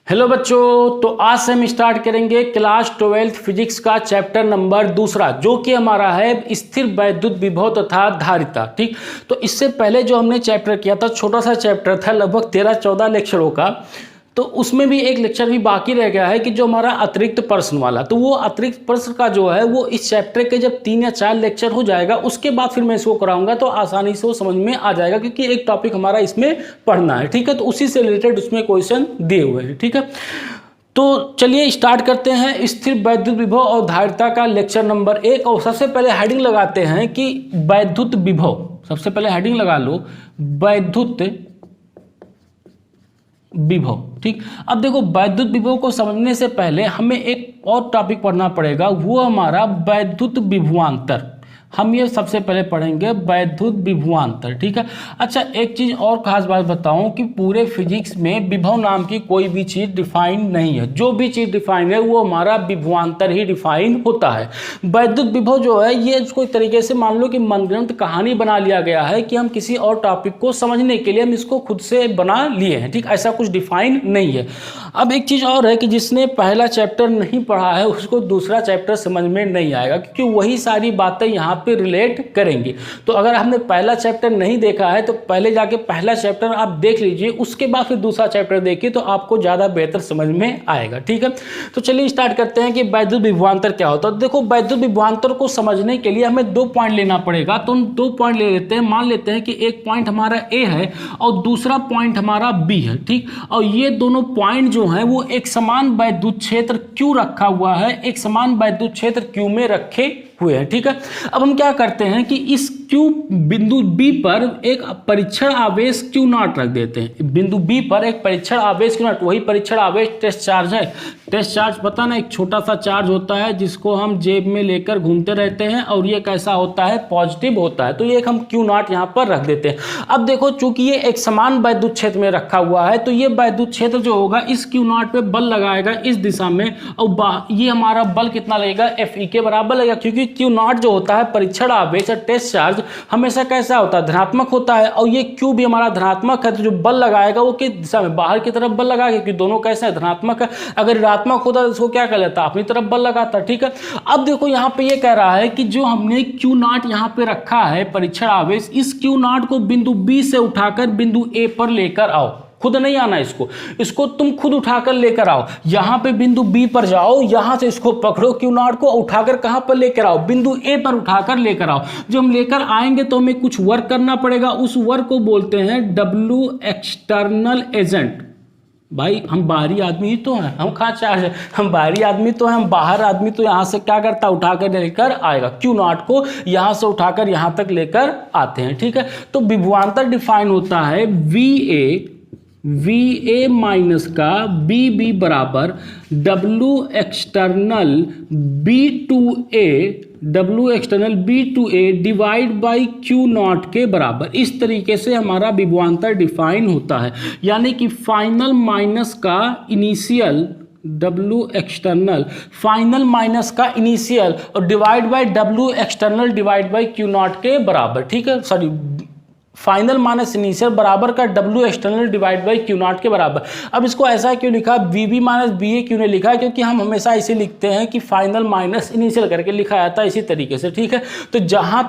Hello बच्चों, तो आज से हम स्टार्ट करेंगे क्लास 12th फिजिक्स का चैप्टर नंबर दूसरा, जो कि हमारा है स्थिर वैद्युत विभव तथा धारिता। ठीक, तो इससे पहले जो हमने चैप्टर किया था, छोटा सा चैप्टर था, लगभग 13-14 लेक्चरों का, तो उसमें भी एक लेक्चर भी बाकी रह गया है कि जो हमारा अतिरिक्त प्रश्न वाला, तो वो अतिरिक्त प्रश्न का जो है वो इस चैप्टर के जब 3 या 4 लेक्चर हो जाएगा उसके बाद फिर मैं इसको कराऊंगा, तो आसानी से वो समझ में आ जाएगा, क्योंकि एक टॉपिक हमारा इसमें पढ़ना है। ठीक है, तो उसी से रिलेटेड उसमें क्वेश्चन दिए हुए हैं। ठीक है, तो चलिए स्टार्ट करते हैं स्थिर वैद्युत विभव और धारिता का लेक्चर नंबर 1। और सबसे पहले हेडिंग लगाते हैं कि वैद्युत विभव, सबसे पहले हेडिंग लगा लो वैद्युत विभव। ठीक, अब देखो वैद्युत विभव को समझने से पहले हमें एक और टॉपिक पढ़ना पड़ेगा, वो हमारा वैद्युत विभवांतर। हम ये सबसे पहले पढ़ेंगे वैद्युत विभवांतर। ठीक है, अच्छा एक चीज और खास बात बताऊं कि पूरे फिजिक्स में विभव नाम की कोई भी चीज डिफाइन नहीं है। जो भी चीज डिफाइन है वो हमारा विभवांतर ही डिफाइन होता है। वैद्युत विभव जो है ये इसको एक तरीके से मान लो कि मनगढ़ंत कहानी बना लिया गया है कि हम किसी और टॉपिक को समझने के लिए हम इसको खुद से बना लिए हैं। ठीक, ऐसा कुछ डिफाइन नहीं है। अब एक चीज और है कि जिसने पहला चैप्टर नहीं पढ़ा है उसको दूसरा चैप्टर समझ में नहीं आएगा, क्योंकि वही सारी बातें यहाँ पे रिलेट करेंगे। तो अगर हमने पहला चैप्टर नहीं देखा है तो पहले जाके पहला चैप्टर आप देख लीजिए, उसके बाद फिर दूसरा चैप्टर देखिए, तो आपको ज्यादा बेहतर समझ में आएगा। ठीक है, तो चलिए स्टार्ट करते हैं कि वैद्युत विभवांतर क्या होता है। देखो वैद्युत विभवांतर को समझने के लिए हमें 2 पॉइंट लेना पड़ेगा, तो हम 2 पॉइंट ले लेते हैं। मान लेते हैं कि एक पॉइंट हमारा ए है और दूसरा पॉइंट हमारा बी है। ठीक, और ये दोनों पॉइंट जो है वो एक समान वैद्युत क्षेत्र क्यू रखा हुआ है, एक समान वैद्युत क्षेत्र क्यू में रखे हुए हैं। ठीक है, अब हम क्या करते हैं कि इस क्यू बिंदु बी पर एक परीक्षण आवेश क्यू नॉट रख देते हैं। बिंदु बी पर एक परीक्षण आवेश क्यू नॉट, वही परीक्षण आवेश टेस्ट चार्ज है। टेस्ट चार्ज पता ना, एक छोटा सा चार्ज होता है जिसको हम जेब में लेकर घूमते रहते हैं, और ये कैसा होता है, पॉजिटिव होता है। तो ये एक हम क्यू नॉट यहाँ पर रख देते हैं। अब देखो चूंकि ये एक समान वैद्युत क्षेत्र में रखा हुआ है, तो ये वैद्युत क्षेत्र जो होगा इस क्यू नॉट पे बल लगाएगा इस दिशा में, और ये हमारा बल कितना लगेगा, एफ ई के बराबर लगेगा, क्योंकि क्यू नॉट जो होता है परीक्षण आवेश और टेस्ट चार्ज हमेशा कैसा होता है, धनात्मक होता है, और ये क्यू भी हमारा धनात्मक है। तो जो बल लगाएगा वो किस दिशा में, बाहर की तरफ बल लगाएगा, क्योंकि दोनों कैसे है, धनात्मक है। अगर ऋणात्मक होता तो इसको क्या कर लेता, अपनी तरफ बल लगाता। ठीक है, अब देखो यहाँ पे ये कह रहा है कि जो हमने क्यू नॉट यहाँ पे रखा है परीक्षण आवेश, इस क्यू नॉट को बिंदु बी से उठाकर बिंदु ए पर लेकर आओ। खुद नहीं आना, इसको तुम खुद उठाकर लेकर आओ। यहां पे बिंदु बी पर जाओ, यहां से इसको पकड़ो क्यू नॉट को, उठाकर कहां पर लेकर आओ, बिंदु ए पर उठाकर लेकर आओ। जब हम लेकर आएंगे तो हमें कुछ वर्क करना पड़ेगा, उस वर्क को बोलते हैं डब्ल्यू एक्सटर्नल एजेंट। भाई हम बाहरी आदमी ही तो हैं, हम कहाँ चार्ज है, हम बाहरी आदमी तो हैं, हम बाहर आदमी तो यहाँ से क्या करता है, उठाकर लेकर आएगा। क्यू नॉट को यहाँ से उठाकर यहाँ तक लेकर आते हैं। ठीक है, तो विभवांतर डिफाइन होता है वी ए माइनस का बी बी बराबर W external B to A divide by Q naught के बराबर। इस तरीके से हमारा विभवांतर डिफाइन होता है, यानी कि फाइनल माइनस का initial, W external final minus का इनिशियल, और divide by W external divide by Q naught के बराबर। ठीक है, सॉरी, फाइनल माइनस इनिशियल बराबर का W external divide by Q naught के बराबर। अब इसको ऐसा क्यों लिखा, वी बी माइनस बी ए क्यों नहीं लिखा, क्योंकि हम हमेशा इसे लिखते हैं कि फाइनल माइनस इनिशियल करके लिखा जाता है इसी तरीके से। ठीक है, तो जहां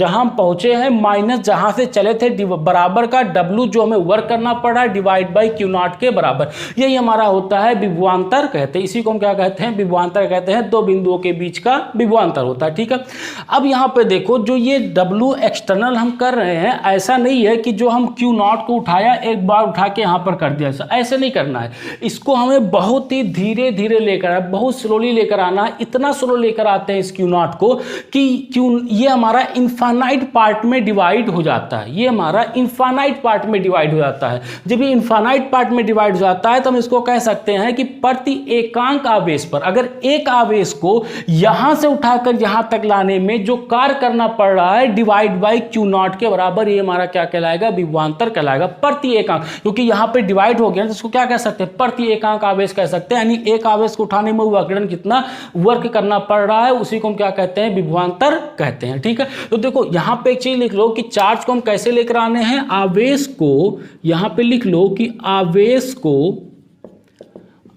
हम पहुंचे हैं, माइनस जहां से चले थे, बराबर का डब्ल्यू जो हमें वर्क करना पड़ा है डिवाइड बाई क्यू नॉट के बराबर। यही हमारा होता है विभवांतर कहते हैं। इसी को हम क्या कहते हैं, विभवांतर कहते हैं। 2 बिंदुओं के बीच का विभवांतर होता है। ठीक है, अब यहाँ पे देखो जो ये डब्ल्यू एक्सटर्नल हम कर रहे हैं, ऐसा नहीं है कि जो हम क्यू नॉट को उठाया एक बार उठा के यहां पर कर दिया, ऐसे नहीं करना है। इसको हमें बहुत ही धीरे धीरे लेकर आना, बहुत स्लोली लेकर आना है। इतना स्लो लेकर आते हैं इस क्यू नॉट को कि ये हमारा इनफाइनाइट पार्ट में डिवाइड हो जाता है। ये हमारा इनफाइनाइट पार्ट में डिवाइड हो जाता है। जब ये इनफाइनाइट पार्ट में डिवाइड हो जाता है तो हम इसको कह सकते हैं कि प्रति एकांक आवेश पर, अगर एक आवेश को यहां से उठाकर यहां तक लाने में जो कार्य करना पड़ रहा है डिवाइड बाई क्यू नॉट के बराबर, ये हमारा क्या कहलाएगा, विभवांतर कहलाएगा। प्रति एकांक, क्योंकि यहां पे डिवाइड हो गया तो इसको क्या कह सकते हैं, प्रति एकांक आवेश कह सकते हैं। यानी एक आवेश को उठाने में विकिरण कितना वर्क करना पड़ रहा है, उसी को हम क्या कहते हैं, विभवांतर कहते हैं। ठीक है, तो देखो यहां पे एक चीज लिख लो कि चार्ज को हम कैसे लेकर आने हैं, आवेश को यहां पे लिख लो कि आवेश को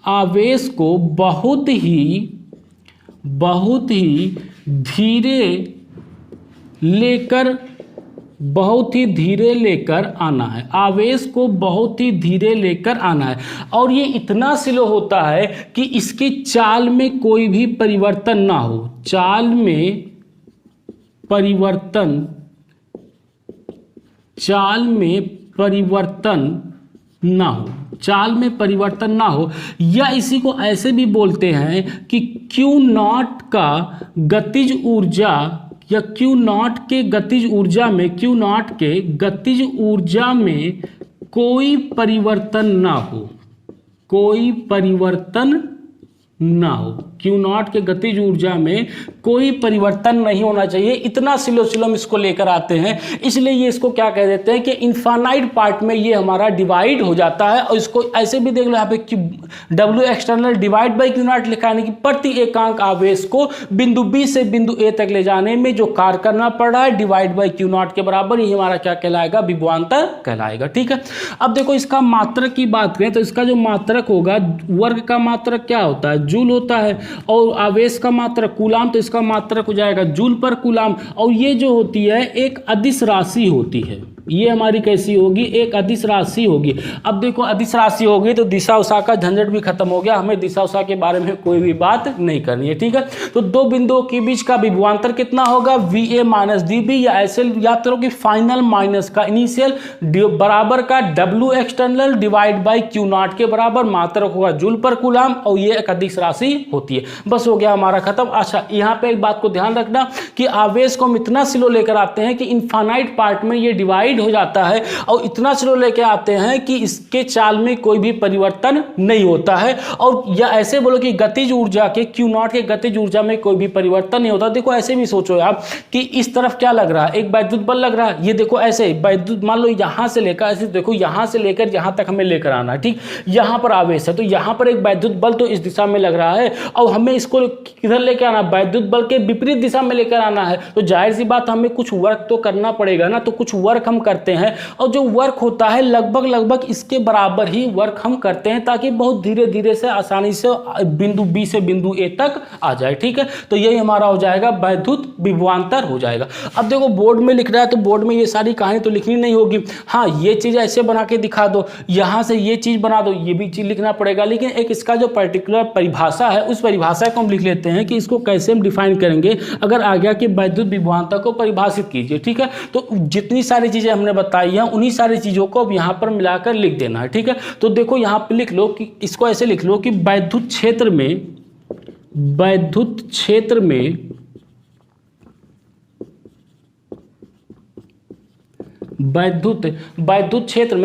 आवेश को बहुत ही धीरे लेकर आना है। आवेश को बहुत ही धीरे लेकर आना है और ये इतना स्लो होता है कि इसकी चाल में कोई भी परिवर्तन ना हो। चाल में परिवर्तन ना हो, चाल में परिवर्तन ना हो, या इसी को ऐसे भी बोलते हैं कि क्यू नॉट का गतिज ऊर्जा या क्यू नॉट के गतिज ऊर्जा में कोई परिवर्तन ना हो, क्यू नॉट के गतिज ऊर्जा में कोई परिवर्तन नहीं होना चाहिए। इतना स्लो हम इसको लेकर आते हैं, इसलिए ये इसको क्या कह देते हैं कि इनफाइनाइट पार्ट में ये हमारा डिवाइड हो जाता है। और इसको ऐसे भी देख लो यहाँ पे कि W external divide by Q not लिखा है कि प्रति एकांक आवेश को बिंदु B से बिंदु A तक ले जाने में जो कार्य करना पड़ रहा है डिवाइड बाई क्यू नॉट के बराबर, ये हमारा क्या कहलाएगा, विभवांतर कहलाएगा। ठीक है, अब देखो इसका मात्रक की बात करें तो इसका जो मात्रक होगा, वर्ग का मात्रक क्या होता है, जूल होता है, और आवेश का मात्रक कूलाम, तो इसका मात्रक हो जाएगा जूल पर कूलाम। और ये जो होती है एक अदिश राशि होती है, ये हमारी कैसी होगी, एक अदिश राशि होगी। अब देखो अदिश राशि होगी तो दिशा उषा का झंझट भी खत्म हो गया, हमें दिशा उषा के बारे में कोई भी बात नहीं करनी है। ठीक है, तो दो बिंदुओं के बीच का विभवांतर कितना होगा, VA माइनस DB, या ऐसे याद करो कि फाइनल माइनस का इनिशियल बराबर का W external divide by Q naught के बराबर, मात्रक होगा जूल पर कूलाम, और ये एक अदिश राशि होती है। बस हो गया हमारा खत्म। अच्छा, यहाँ पे एक बात को ध्यान रखना कि आवेश को हम इतना स्लो लेकर आते हैं कि इनफाइनाइट पार्ट में ये डिवाइड हो जाता है, और इतना स्लो लेके आते हैं कि इसके चाल में कोई भी परिवर्तन नहीं होता है। और या ऐसे बोलो कि गतिज ऊर्जा के क्यू नॉट के गतिज ऊर्जा में कोई भी परिवर्तन नहीं होता। देखो ऐसे भी सोचो आप कि इस तरफ क्या लग रहा है, एक वैद्युत बल लग रहा है, ये देखो ऐसे वैद्युत, मान लो यहां से लेकर ऐसे देखो, यहां से लेकर यहां तक हमें लेकर आना है। ठीक, यहां पर आवेश है तो यहां पर एक वैद्युत बल तो इस दिशा में लग रहा है, और हमें इसको किधर लेकर आना, वैद्युत बल के विपरीत दिशा में लेकर आना है। तो जाहिर सी बात हमें कुछ वर्क तो करना पड़ेगा ना, तो कुछ वर्क हम करते हैं, और जो वर्क होता है लगभग इसके बराबर ही वर्क हम करते हैं, ताकि बहुत धीरे धीरे से आसानी से बिंदु B से बिंदु A तक आ जाए। ठीक है, तो यही हमारा हो जाएगा वैद्युत विभवांतर हो जाएगा। अब देखो बोर्ड में लिख रहा है तो बोर्ड में ये सारी कहानी तो लिखनी नहीं होगी, हाँ ये चीज ऐसे बना के दिखा दो, यहां से ये चीज बना दो, ये भी चीज लिखना पड़ेगा। लेकिन एक इसका जो पर्टिकुलर परिभाषा है, उस परिभाषा को हम लिख लेते हैं कि इसको कैसे हम डिफाइन करेंगे। अगर आ गया कि वैद्युत विभवांतर को परिभाषित कीजिए, ठीक है, तो जितनी सारी चीजें हमने बताई हैं उन्हीं सारी चीजों को अब यहां पर मिलाकर लिख देना है। ठीक है, तो देखो यहां पर लिख लो कि इसको ऐसे लिख लो कि वैद्युत क्षेत्र में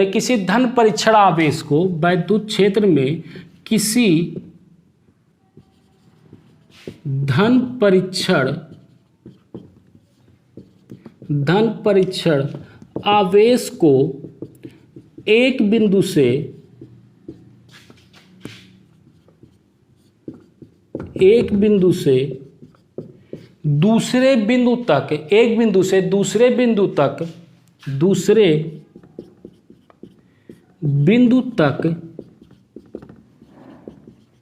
किसी धन परीक्षण आवेश को, वैद्युत क्षेत्र में किसी धन परीक्षण आवेश को एक बिंदु से दूसरे बिंदु तक, एक बिंदु से दूसरे बिंदु तक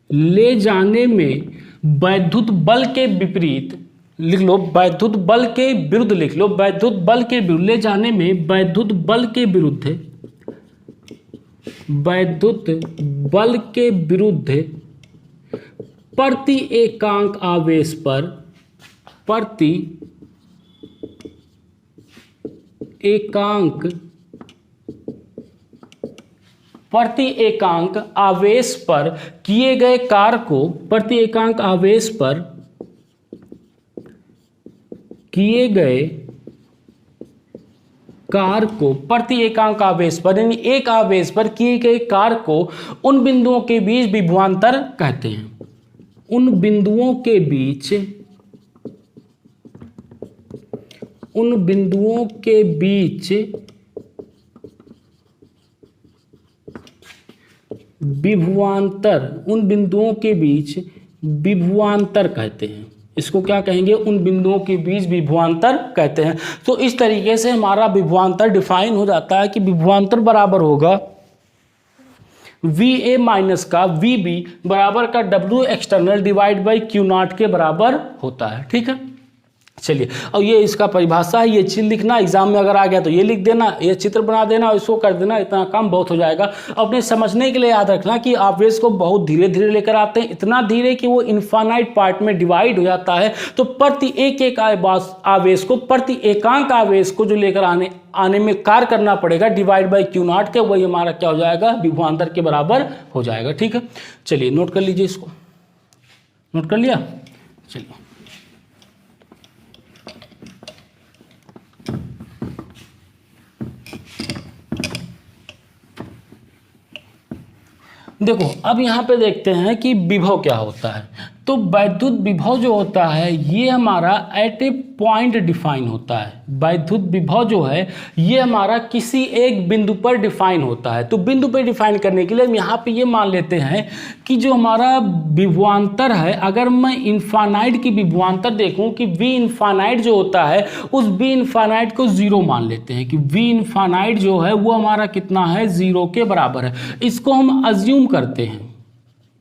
ले जाने में वैद्युत बल के विपरीत लिख लो, वैद्युत बल के विरुद्ध लिख लो, वैद्युत बल के विरुद्ध ले जाने में वैद्युत बल के विरुद्ध प्रति एकांक आवेश पर किए गए कार्य को, प्रति एकांक आवेश पर किए गए कार्य को, प्रति एकांक आवेश पर यानी एक आवेश पर किए गए कार्य को उन बिंदुओं के बीच विभवांतर कहते हैं। उन बिंदुओं के बीच विभवांतर कहते हैं। इसको क्या कहेंगे, उन बिंदुओं के बीच विभवांतर कहते हैं। तो इस तरीके से हमारा विभवांतर डिफाइन हो जाता है कि विभवांतर बराबर होगा वी ए माइनस का वी बी बराबर का W external divide by Q naught के बराबर होता है। ठीक है, चलिए, और ये इसका परिभाषा है, ये चीज लिखना, एग्जाम में अगर आ गया तो ये लिख देना, ये चित्र बना देना और इसको कर देना, इतना काम बहुत हो जाएगा। अपने समझने के लिए याद रखना कि आवेश को बहुत धीरे धीरे लेकर आते हैं, इतना धीरे कि वो इनफाइनाइट पार्ट में डिवाइड हो जाता है। तो प्रति एक आवेश को, प्रति एकांक आवेश को जो लेकर आने में कार्य करना पड़ेगा डिवाइड बाई क्यू नॉट के, वही हमारा क्या हो जाएगा, विभवांतर के बराबर हो जाएगा। ठीक है, चलिए नोट कर लीजिए, इसको नोट कर लिया। चलिए, देखो अब यहाँ पे देखते हैं कि विभव क्या होता है। तो वैद्युत विभव जो होता है ये हमारा एट ए पॉइंट डिफाइन होता है। वैद्युत विभव जो है ये हमारा किसी एक बिंदु पर डिफाइन होता है। तो बिंदु पर डिफाइन करने के लिए हम यहाँ पे ये मान लेते हैं कि जो हमारा विभवांतर है, अगर मैं इनफाइनाइट की विभवांतर देखूं कि वी इनफाइनाइट जो होता है उस वी इनफाइनाइट को 0 मान लेते हैं कि वी इनफाइनाइट जो है वो हमारा कितना है, 0 के बराबर है। इसको हम अज्यूम करते हैं,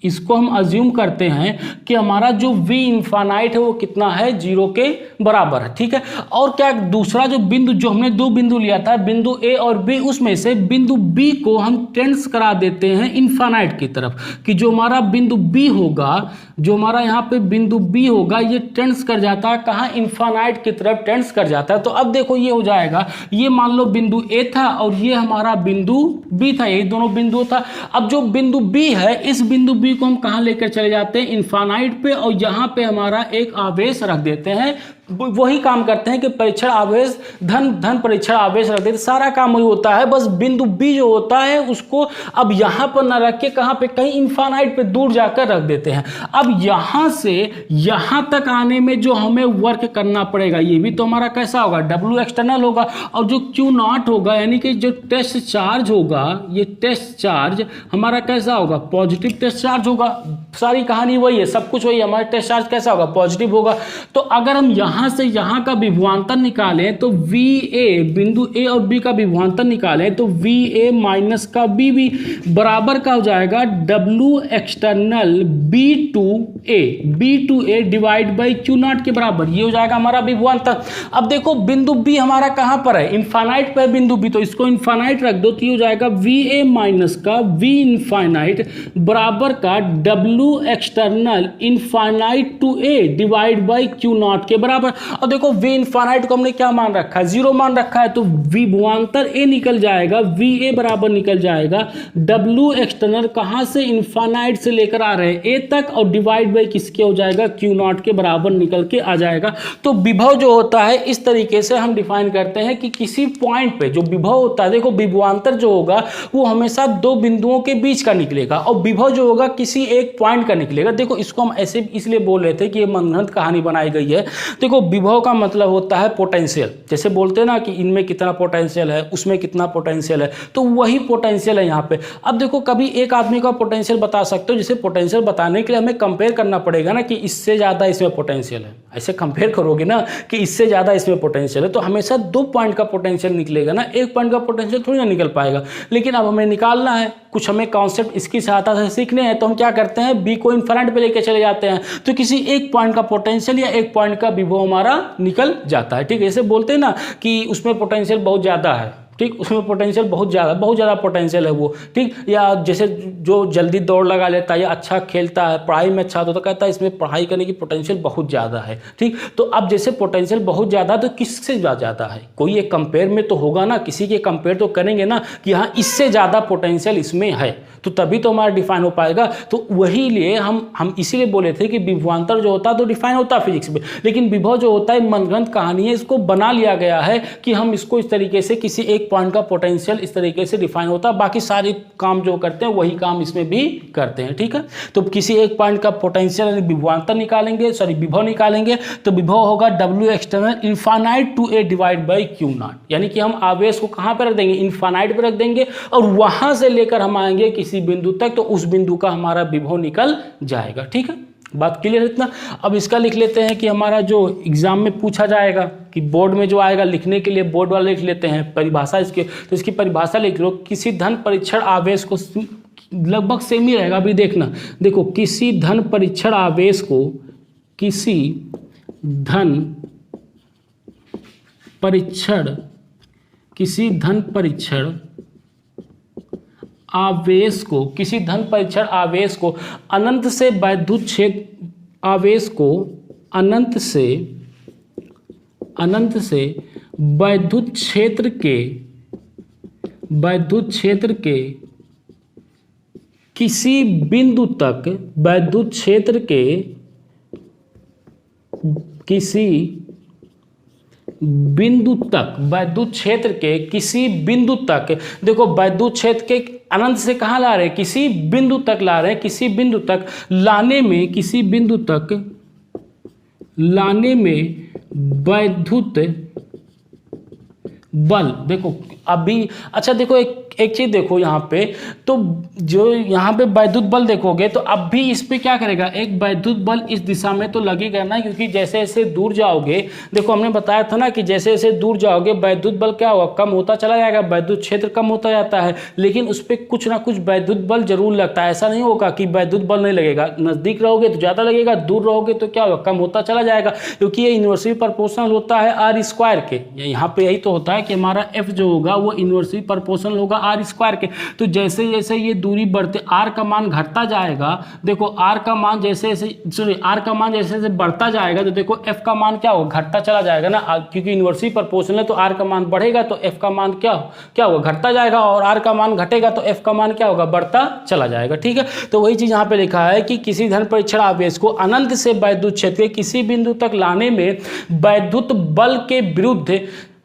इसको हम अज्यूम करते हैं कि हमारा जो v इनफाइनाइट है वो कितना है, 0 के बराबर है। ठीक है, और क्या दूसरा जो बिंदु, जो हमने दो बिंदु लिया था, बिंदु a और b, उसमें से बिंदु b को हम टेंस करा देते हैं इनफाइनाइट की तरफ, कि जो हमारा बिंदु b होगा, जो हमारा यहाँ पे बिंदु b होगा, ये टेंस कर जाता है कहाँ, इनफाइनाइट की तरफ टेंस कर जाता है। तो अब देखो ये हो जाएगा, ये मान लो बिंदु a था और ये हमारा बिंदु b था, यही दोनों बिंदु था। अब जो बिंदु b है, इस बिंदु b को हम कहाँ लेकर चले जाते हैं, इनफाइनाइट पे, और यहाँ पे हमारा एक आवेश रख देते हैं। वही काम करते हैं कि परीक्षण आवेश धन परीक्षण आवेश रख देते, सारा काम वही होता है। बस बिंदु बी जो होता है उसको अब यहाँ पर न रख के कहाँ पे, कहीं इनफाइनाइट पे दूर जाकर रख देते हैं। अब यहाँ से यहाँ तक आने में जो हमें वर्क करना पड़ेगा, ये भी तो हमारा कैसा होगा, डब्ल्यू एक्सटर्नल होगा, और जो क्यू नॉट होगा यानी कि जो टेस्ट चार्ज होगा, ये टेस्ट चार्ज हमारा कैसा होगा, पॉजिटिव टेस्ट चार्ज होगा। सारी कहानी वही है, सब कुछ वही है, हमारा टेस्ट चार्ज कैसा होगा, पॉजिटिव होगा। तो अगर हम यहाँ से यहाँ का विभवांतर निकालें तो वी ए, बिंदु ए और बी का विभवांतर निकालें तो वी ए माइनस का बी बी बराबर का हो जाएगा W external B to A divide by Q naught के बराबर, ये हो जाएगा हमारा विभवांतर। अब देखो बिंदु बी हमारा कहाँ पर है, इनफाइनाइट पर बिंदु बी, तो इसको इनफाइनाइट रख दो, तो ये हो जाएगा वी ए माइनस का वी इनफाइनाइट बराबर का W external infinite to A divide by Q naught के बराबर। और देखो वी इनफाइनाइट को हमने क्या मान रखा है, 0 मान रखा है, तो विभवांतर ए निकल जाएगा, वी ए बराबर निकल जाएगा डब्ल्यू एक्सटर्नल, कहां से, इनफाइनाइट से लेकर आ रहे हैं ए तक, और डिवाइड बाई किसके हो जाएगा, क्यू नॉट के बराबर निकल के आ जाएगा। तो विभव जो होता है इस तरीके से हम डिफाइन करते हैं कि किसी पॉइंट पे जो विभव होता है, देखो विभवांतर जो होगा वो हमेशा दो बिंदुओं के बीच का निकलेगा, और विभव जो होगा किसी एक पॉइंट का निकलेगा। देखो इसको हम ऐसे इसलिए बोल रहे थे कि ये मनगढ़ंत कहानी बनाई गई है। देखो विभव का मतलब होता है पोटेंशियल, जैसे बोलते हैं ना कि इनमें कितना पोटेंशियल है, उसमें कितना पोटेंशियल है, तो वही पोटेंशियल है यहाँ पे। अब देखो कभी एक आदमी का पोटेंशियल बता सकते हो, जैसे पोटेंशियल बताने के लिए हमें कंपेयर करना पड़ेगा ना कि इससे ज़्यादा इसमें पोटेंशियल है, ऐसे कंपेयर करोगे ना कि इससे ज़्यादा इसमें पोटेंशियल है, तो हमेशा 2 पॉइंट का पोटेंशियल निकलेगा ना, 1 पॉइंट का पोटेंशियल थोड़ी ना निकल पाएगा। लेकिन अब हमें निकालना है, कुछ हमें कॉन्सेप्ट इसकी सहायता से सीखने हैं, तो हम क्या करते हैं, बी को इनफाइनाइट पे लेके चले जाते हैं, तो किसी एक पॉइंट का पोटेंशियल या एक पॉइंट का विभव हमारा निकल जाता है। ठीक है, ऐसे बोलते हैं ना कि उसमें पोटेंशियल बहुत ज़्यादा है, ठीक, उसमें पोटेंशियल बहुत ज़्यादा पोटेंशियल है वो, ठीक। या जैसे जो जल्दी दौड़ लगा लेता है या अच्छा खेलता है, पढ़ाई में अच्छा होता, तो कहता है इसमें पढ़ाई करने की पोटेंशियल बहुत ज़्यादा है, ठीक। तो अब जैसे पोटेंशियल बहुत ज़्यादा, तो किससे ज़्यादा है, कोई एक कंपेयर में तो होगा ना, किसी के कंपेयर तो करेंगे ना कि हाँ इससे ज़्यादा पोटेंशियल इसमें है, तो तभी तो हमारा डिफाइन हो पाएगा। तो वही लिए हम इसीलिए बोले थे कि विभवांतर जो होता है तो डिफाइन होता है फिजिक्स में, लेकिन विभव जो होता है मनगढ़ंत कहानी है, इसको बना लिया गया है कि हम इसको इस तरीके से किसी एक पॉइंट का पोटेंशियल इस तरीके से डिफाइन होता है, बाकी सारे काम जो करते हैं वही काम इसमें भी करते हैं। ठीक है, तो किसी एक पॉइंट का पोटेंशियल विभवांतर निकालेंगे, विभव निकालेंगे, तो विभव होगा W external infinite to A divide by Q naught, यानी कि हम आवेश को कहाँ पर रख देंगे, इनफाइनाइट पर रख देंगे, और वहां से लेकर हम आएंगे किसी बिंदु तक, तो उस बिंदु का हमारा विभव निकल जाएगा। ठीक है, बात क्लियर इतना। अब इसका लिख लेते हैं कि हमारा जो एग्जाम में पूछा जाएगा कि बोर्ड में जो आएगा लिखने के लिए, बोर्ड वाले लिख लेते हैं परिभाषा इसके, तो इसकी परिभाषा लिख लो, किसी धन परीक्षण आवेश को लगभग सेम ही रहेगा। अभी देखना, देखो किसी धन परीक्षण आवेश को, किसी धन परीक्षण आवेश को, किसी धन परीक्षण आवेश को अनंत से वैद्युत क्षेत्र आवेश को अनंत से वैद्युत क्षेत्र के किसी बिंदु तक, वैद्युत क्षेत्र के किसी बिंदु तक, वैद्युत क्षेत्र के किसी बिंदु तक, देखो वैद्युत क्षेत्र के अनंत से कहाँ ला रहे हैं, किसी बिंदु तक ला रहे हैं, किसी बिंदु तक लाने में, किसी बिंदु तक लाने में वैद्युत बल, देखो अभी अच्छा देखो एक चीज देखो यहाँ पे, तो जो यहाँ पे वैद्युत बल देखोगे तो अब भी इस पे क्या करेगा, एक वैद्युत बल इस दिशा में तो लगेगा ना, क्योंकि जैसे जैसे दूर जाओगे, देखो हमने बताया था ना कि जैसे जैसे दूर जाओगे वैद्युत बल क्या होगा, कम होता चला जाएगा, वैद्युत क्षेत्र कम होता जाता है, लेकिन उस पर कुछ ना कुछ वैद्युत बल जरूर लगता है। ऐसा नहीं होगा कि वैद्युत बल नहीं लगेगा, नजदीक रहोगे तो ज्यादा लगेगा, दूर रहोगे तो क्या होगा, कम होता चला जाएगा, क्योंकि ये इन्वर्सली प्रोपोर्शनल होता है आर स्क्वायर के। यहाँ पे यही तो होता है कि हमारा एफ जो होगा वो इन्वर्सली प्रोपोर्शनल होगा आर स्क्वायर के। तो जैसे जैसे ये दूरी बढ़ते, आर का मान घटता जाएगा, देखो आर का मान जैसे जैसे आर का मान जैसे जैसे बढ़ता जाएगा तो देखो एफ का मान क्या होगा, घटता चला जाएगा ना, क्योंकि इन्वर्सली प्रोपोर्शनल है तो आर का मान बढ़ेगा तो एफ का मान क्या होगा, घटता जाएगा, और आर का मान घटेगा तो एफ का मान क्या होगा, बढ़ता चला जाएगा। ठीक है, तो वही चीज यहाँ पे लिखा है कि किसी धन परीक्षण आवेश को अनंत से वैद्युत क्षेत्र के किसी बिंदु तक लाने में वैद्युत बल के विरुद्ध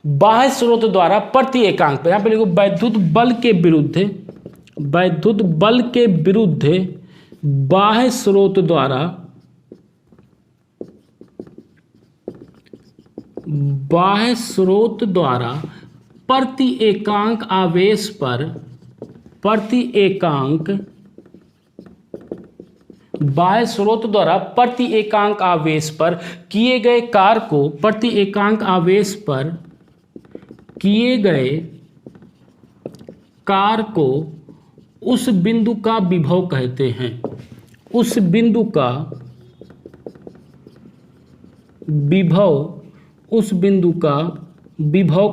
बाह्य स्रोत द्वारा प्रति एकांक, यहाँ पे लिखो वैद्युत बल के विरुद्ध बाह्य स्रोत द्वारा प्रति एकांक आवेश पर, बाह्य स्रोत द्वारा प्रति एकांक आवेश पर किए गए कार्य को, प्रति एकांक आवेश पर किए गए कार्य को उस बिंदु का विभव कहते हैं, उस बिंदु का विभव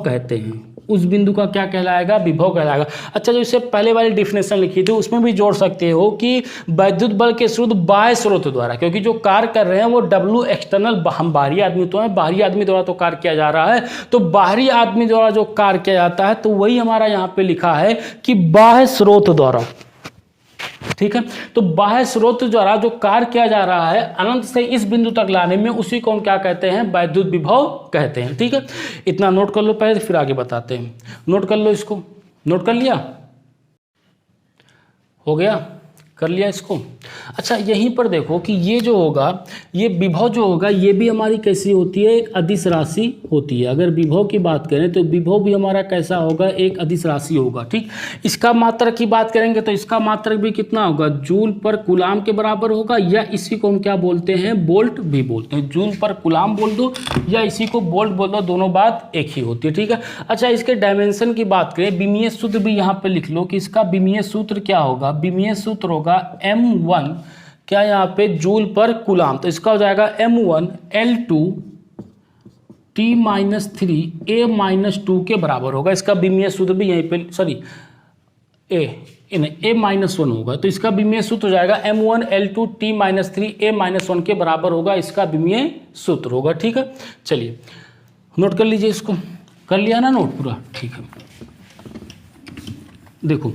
कहते हैं, उस बिंदु का क्या कहलाएगा, विभव कहलाएगा। अच्छा, जो इससे पहले वाली डिफिनेशन लिखी थी उसमें भी जोड़ सकते हो कि वैद्युत बल के स्रोत बाह्य स्रोत द्वारा, क्योंकि जो कार्य कर रहे हैं वो डब्ल्यू एक्सटर्नल, हम बाहरी आदमी तो हैं, बाहरी आदमी द्वारा तो कार्य किया जा रहा है, तो बाहरी आदमी द्वारा जो कार्य किया जाता है तो वही हमारा यहाँ पे लिखा है कि बाह्य स्रोत द्वारा। ठीक है, तो बाह्य स्रोत द्वारा जो कार्य किया जा रहा है अनंत से इस बिंदु तक लाने में, उसी को हम क्या कहते हैं, वैद्युत विभव कहते हैं। ठीक है, इतना नोट कर लो पहले, फिर आगे बताते हैं। नोट कर लो, इसको नोट कर लिया, हो गया, कर लिया इसको। अच्छा, यहीं पर देखो कि ये जो होगा, ये विभव जो होगा ये भी हमारी कैसी होती है, एक अदिश राशि होती है। अगर विभव की बात करें तो विभव भी हमारा कैसा होगा, एक अदिश राशि होगा। ठीक, इसका मात्रक की बात करेंगे तो इसका मात्रक भी कितना होगा, जूल पर कूलाम के बराबर होगा, या इसी को हम क्या बोलते हैं, बोल्ट भी बोलते हैं। जूल पर कूलाम बोल दो या इसी को बोल्ट बोल दो, दोनों बात एक ही होती है। ठीक है, अच्छा इसके डायमेंशन की बात करें, विमीय सूत्र भी यहाँ पे लिख लो कि इसका विमीय सूत्र क्या होगा, विमीय सूत्र होगा M1 क्या यहाँ पे जूल पर कूलाम, तो इसका हो जाएगा M1 L2 T-3 A-2 के बराबर होगा। इसका विमीय सूत्र भी यहीं पे, सॉरी A-1 होगा, तो इसका विमीय सूत्र हो जाएगा M1 L2 T-3 A-1 के बराबर होगा, इसका विमीय सूत्र होगा। ठीक है, चलिए नोट कर लीजिए, इसको कर लिया ना नोट पूरा। ठीक है, देखो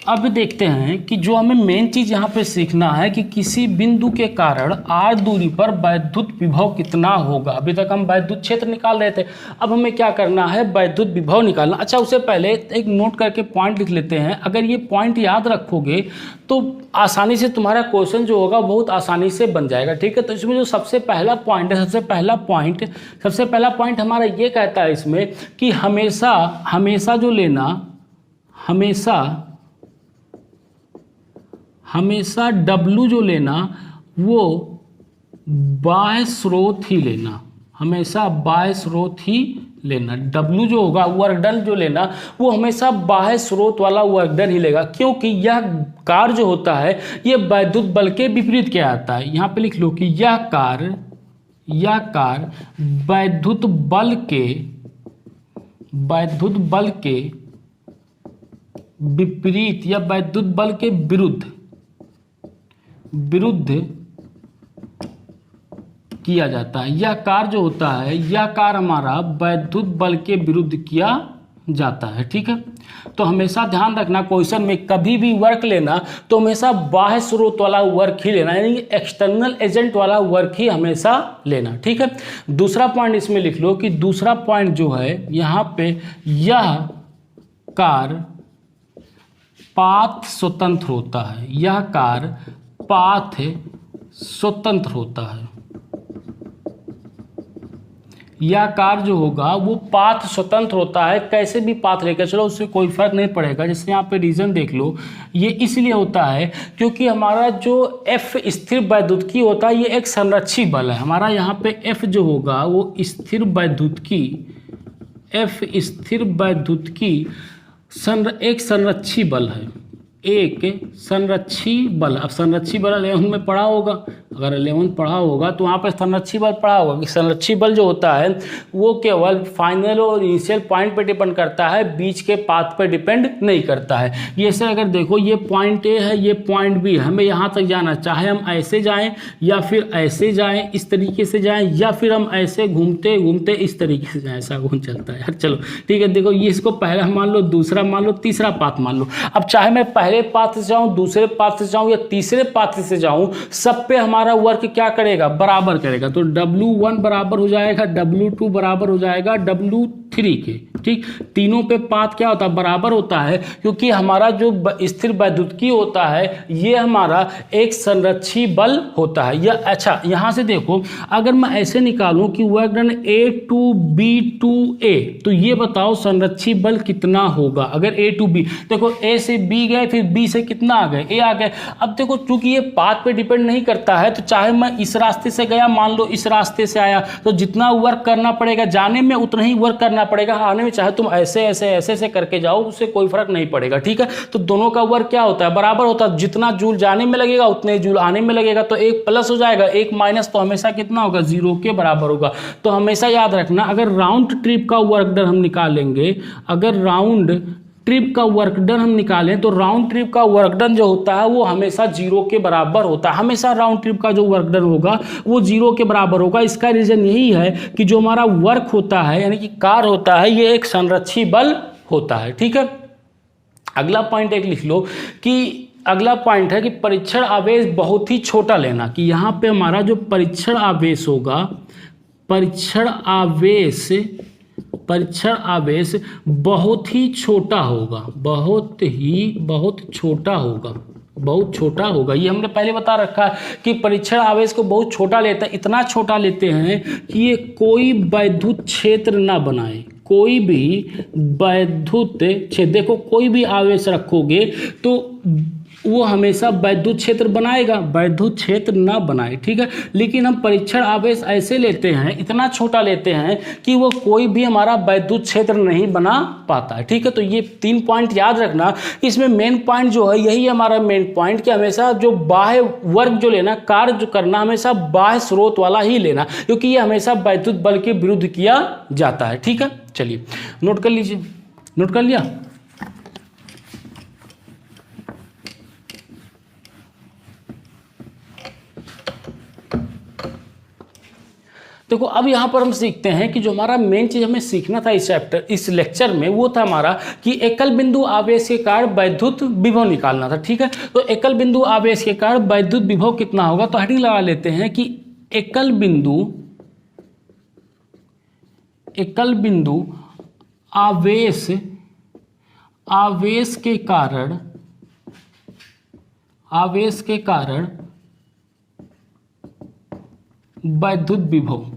अब देखते हैं कि जो हमें मेन चीज यहाँ पे सीखना है कि किसी बिंदु के कारण r दूरी पर वैद्युत विभव कितना होगा। अभी तक हम वैद्युत क्षेत्र निकाल रहे थे, अब हमें क्या करना है, वैद्युत विभव निकालना। अच्छा, उससे पहले एक नोट करके पॉइंट लिख लेते हैं। अगर ये पॉइंट याद रखोगे तो आसानी से तुम्हारा क्वेश्चन जो होगा बहुत आसानी से बन जाएगा। ठीक है, तो इसमें जो सबसे पहला पॉइंट है, सबसे पहला पॉइंट हमारा ये कहता है इसमें कि हमेशा जो लेना, हमेशा W जो लेना वो बाह्य स्रोत ही लेना, हमेशा बाह्य स्रोत ही लेना। W जो होगा वर्क डन जो लेना वो हमेशा बाह्य स्रोत वाला वर्क डन ही लेगा, क्योंकि यह कार्य जो होता है ये वैद्युत बल के विपरीत क्या आता है। यहाँ पे लिख लो कि यह कार्य वैद्युत बल के विपरीत या वैद्युत बल के विरुद्ध किया जाता है। यह कार्य जो होता है यह कार्य हमारा वैद्युत बल के विरुद्ध किया जाता है। ठीक है, तो हमेशा ध्यान रखना क्वेश्चन में कभी भी वर्क लेना तो हमेशा बाह्य स्रोत वाला वर्क ही लेना, यानी एक्सटर्नल एजेंट वाला वर्क ही हमेशा लेना। ठीक है, दूसरा पॉइंट इसमें लिख लो कि दूसरा पॉइंट जो है यहाँ पे यह कार्य पाथ स्वतंत्र होता है। यह कार्य पाथ स्वतंत्र होता है। यह कार्य जो होगा वो पाथ स्वतंत्र होता है। कैसे भी पाथ लेकर चलो उससे कोई फर्क नहीं पड़ेगा। जैसे यहाँ पे रीजन देख लो, ये इसलिए होता है क्योंकि हमारा जो F स्थिर वैद्युतिकी होता है ये एक संरक्षी बल है। हमारा यहाँ पे F जो होगा वो स्थिर वैद्युतिकी, F स्थिर वैद्युतिकी एक संरक्षी बल है, एक संरक्षी बल। अब संरक्षी बल 11 में पढ़ा होगा, अगर 11 पढ़ा होगा तो वहाँ पर संरक्षी बल पढ़ा होगा कि संरक्षी बल जो होता है वो केवल फाइनल और इनिशियल पॉइंट पर डिपेंड करता है, बीच के पाथ पर डिपेंड नहीं करता है। ये से अगर देखो ये पॉइंट ए है, ये पॉइंट बी है, हमें यहाँ तक जाना, चाहे हम ऐसे जाएं या फिर ऐसे जाएं, इस तरीके से जाएं या फिर हम ऐसे घूमते घूमते इस तरीके से जाएं, ऐसा कौन चलता है यार। चलो ठीक है, देखो ये इसको पहला मान लो, दूसरा मान लो, तीसरा पाथ मान लो। अब चाहे मैं पहले पाथ से जाऊं, दूसरे पाथ से जाऊं या तीसरे पाथ से जाऊं, सब पे हमारा वर्क क्या करेगा, बराबर करेगा। तो W1 बराबर हो जाएगा W2 बराबर हो जाएगा W3 के। ठीक, तीनों पे पाथ क्या होता है, बराबर होता है, क्योंकि हमारा जो स्थिर वैद्युतिकी होता है ये हमारा एक संरक्षी बल होता है। या अच्छा यहां से देखो, अगर मैं ऐसे निकालूं कि work done A to B to A, तो ये बताओ संरक्षी बल कितना होगा। अगर A to B, देखो A से B गए, फिर B से कितना आ गए, A आ गए। अब देखो चूंकि ये पाथ पे डिपेंड नहीं करता है, तो चाहे मैं इस रास्ते से गया, मान लो इस रास्ते से आया, तो जितना वर्क करना पड़ेगा जाने में उतना ही वर्क करना पड़ेगा आने में। चाहे तुम ऐसे ऐसे ऐसे ऐसे करके जाओ, उससे कोई फर्क नहीं पड़ेगा। ठीक है, तो दोनों का वर्क क्या होता है, बराबर होता है। जितना जूल जाने में लगेगा उतने जूल आने में लगेगा, तो एक प्लस हो जाएगा, एक माइनस, तो हमेशा कितना होगा, 0 के बराबर होगा। तो हमेशा याद रखना, अगर राउंड ट्रिप का वर्क डन हम निकालेंगे, अगर राउंड ट्रिप का वर्क डन हम निकालें तो राउंड ट्रिप का वर्क डन जो होता है वो हमेशा 0 के बराबर होता है। हमेशा राउंड ट्रिप का जो वर्क डन होगा वो 0 के बराबर होगा। इसका रीजन यही है कि जो हमारा वर्क होता है यानी कि कार्य होता है ये एक संरक्षी बल होता है। ठीक है, अगला पॉइंट एक लिख लो कि अगला पॉइंट है कि परीक्षण आवेश बहुत ही छोटा लेना। कि यहाँ पे हमारा जो परीक्षण आवेश होगा, परीक्षण आवेश बहुत ही छोटा होगा, बहुत छोटा होगा। ये हमने पहले बता रखा है कि परीक्षण आवेश को बहुत छोटा लेते हैं। इतना छोटा लेते हैं कि ये कोई वैद्युत क्षेत्र ना बनाए, कोई भी वैद्युत क्षेत्र। देखो कोई भी आवेश रखोगे तो वो हमेशा वैद्युत क्षेत्र बनाएगा, वैद्युत क्षेत्र ना बनाए। ठीक है, लेकिन हम परीक्षण आवेश ऐसे लेते हैं, इतना छोटा लेते हैं कि वो कोई भी हमारा वैद्युत क्षेत्र नहीं बना पाता है। ठीक है, तो ये 3 पॉइंट याद रखना। इसमें मेन पॉइंट जो है यही हमारा मेन पॉइंट कि हमेशा जो बाह्य वर्क जो लेना, कार्य जो करना, हमेशा बाह्य स्रोत वाला ही लेना, क्योंकि ये हमेशा वैद्युत बल के विरुद्ध किया जाता है। ठीक है, चलिए नोट कर लीजिए, नोट कर लिया। देखो अब यहाँ पर हम सीखते हैं कि जो हमारा मेन चीज हमें सीखना था इस लेक्चर में, वो था हमारा कि एकल बिंदु आवेश के कारण वैद्युत विभव निकालना था। ठीक है, तो एकल बिंदु आवेश के कारण वैद्युत विभव कितना होगा, तो हेडिंग लगा लेते हैं कि एकल बिंदु आवेश के कारण वैद्युत विभव,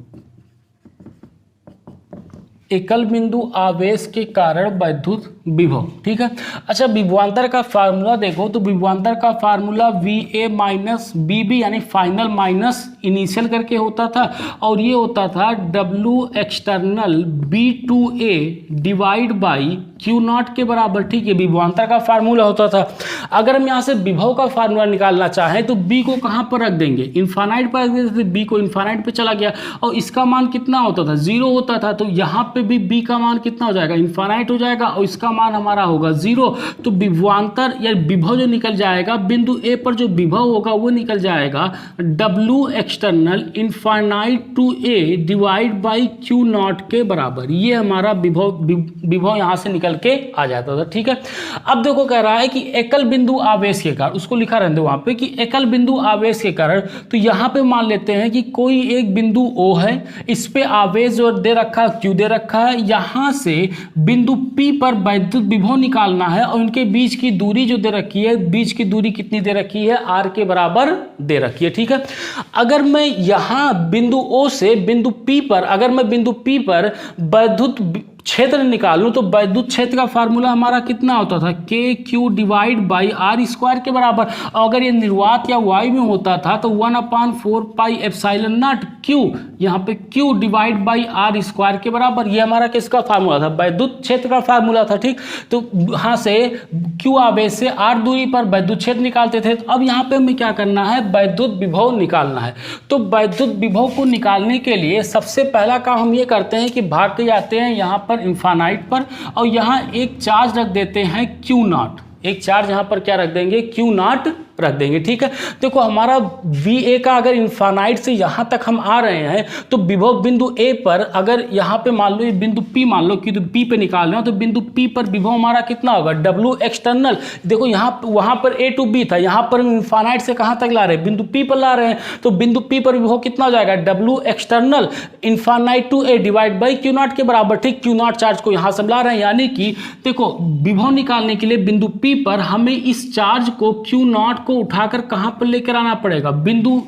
एकल बिंदु आवेश के कारण वैद्युत विभव, ठीक है। अच्छा, विभवांतर का फार्मूला देखो तो विभवांतर का फार्मूला VA माइनस BB यानी फाइनल माइनस इनिशियल करके होता था, और ये होता था W external B2A divide by Q naught के बराबर, ठीक है। विभवांतर का फार्मूला होता था। अगर हम यहाँ से विभव का फार्मूला निकालना चाहें तो B को कहाँ पर रख देंगे, इन्फानाइट पर रख देते थे, B को इन्फानाइट पे चला गया और इसका मान कितना होता था, 0 होता था। तो यहाँ पे भी B का मान कितना हो जाएगा, इन्फानाइट हो जाएगा और इसका मान हमारा होगा 0। तो विभवांतर या विभव जो निकल जाएगा, बिंदु A पर जो विभव होगा वो निकल जाएगा W external infinite to A divide by Q naught के बराबर। ये हमारा विभव यहाँ से निकल के आ जाता था, ठीक है। अब देखो कह रहा है कि एकल बिंदु आवेश के कारण, उसको लिखा रहने दो वहां पे कि एकल बिंदु आवेश के कारण। तो यहाँ पे मान लेते हैं कि कोई एक बिंदु O है, इस पे आवेश जो दे रखा है Q दे रखा है, यहाँ से बिंदु P पर वैद्युत विभव निकालना है और इनके बीच की दूरी जो दे रखी है, बीच की दूरी कितनी दे रखी है, R के बराबर दे रखी है, ठीक है। अगर मैं यहाँ बिंदु O से बिंदु P पर, अगर मैं बिंदु P पर वैद्युत क्षेत्र निकालूं तो वैद्युत क्षेत्र का फार्मूला हमारा कितना होता था, KQ divide by R square के बराबर। और अगर ये निर्वात या वायु में होता था तो 1/4 पाई एप्सिलॉन नॉट Q, यहाँ पे Q divide by R square के बराबर। ये हमारा किसका फार्मूला था, वैद्युत क्षेत्र का फार्मूला था, ठीक। तो यहाँ से Q आवेश से R दूरी पर वैद्युत क्षेत्र निकालते थे। तो अब यहाँ पे हमें क्या करना है, वैद्युत विभव निकालना है। तो वैद्युत विभव को निकालने के लिए सबसे पहला काम हम ये करते हैं कि भाग के जाते हैं यहाँ पर इन्फानाइट पर और यहाँ एक चार्ज रख देते हैं Q नॉट। एक चार्ज यहाँ पर क्या रख देंगे, Q नॉट रख देंगे, ठीक है। देखो हमारा VA का अगर इन्फानाइट से यहाँ तक हम आ रहे हैं तो विभव बिंदु A पर, अगर यहाँ पे मान लो ये बिंदु P मान लो कि तो P पे निकाल रहे हो तो बिंदु P पर विभव हमारा कितना होगा, W एक्सटर्नल। देखो यहाँ वहाँ पर A टू B था, यहाँ पर हम इन्फानाइट से कहाँ तक ला रहे हैं, बिंदु P पर ला रहे हैं। तो बिंदु P पर विभव कितना हो जाएगा, W external infinite to A divide by Q naught के बराबर, ठीक। Q नॉट चार्ज को यहाँ से ला रहे हैं, यानी कि देखो विभव निकालने के लिए बिंदु P पर हमें इस चार्ज को Q नॉट को उठाकर कहां पर लेकर आना पड़ेगा, बिंदु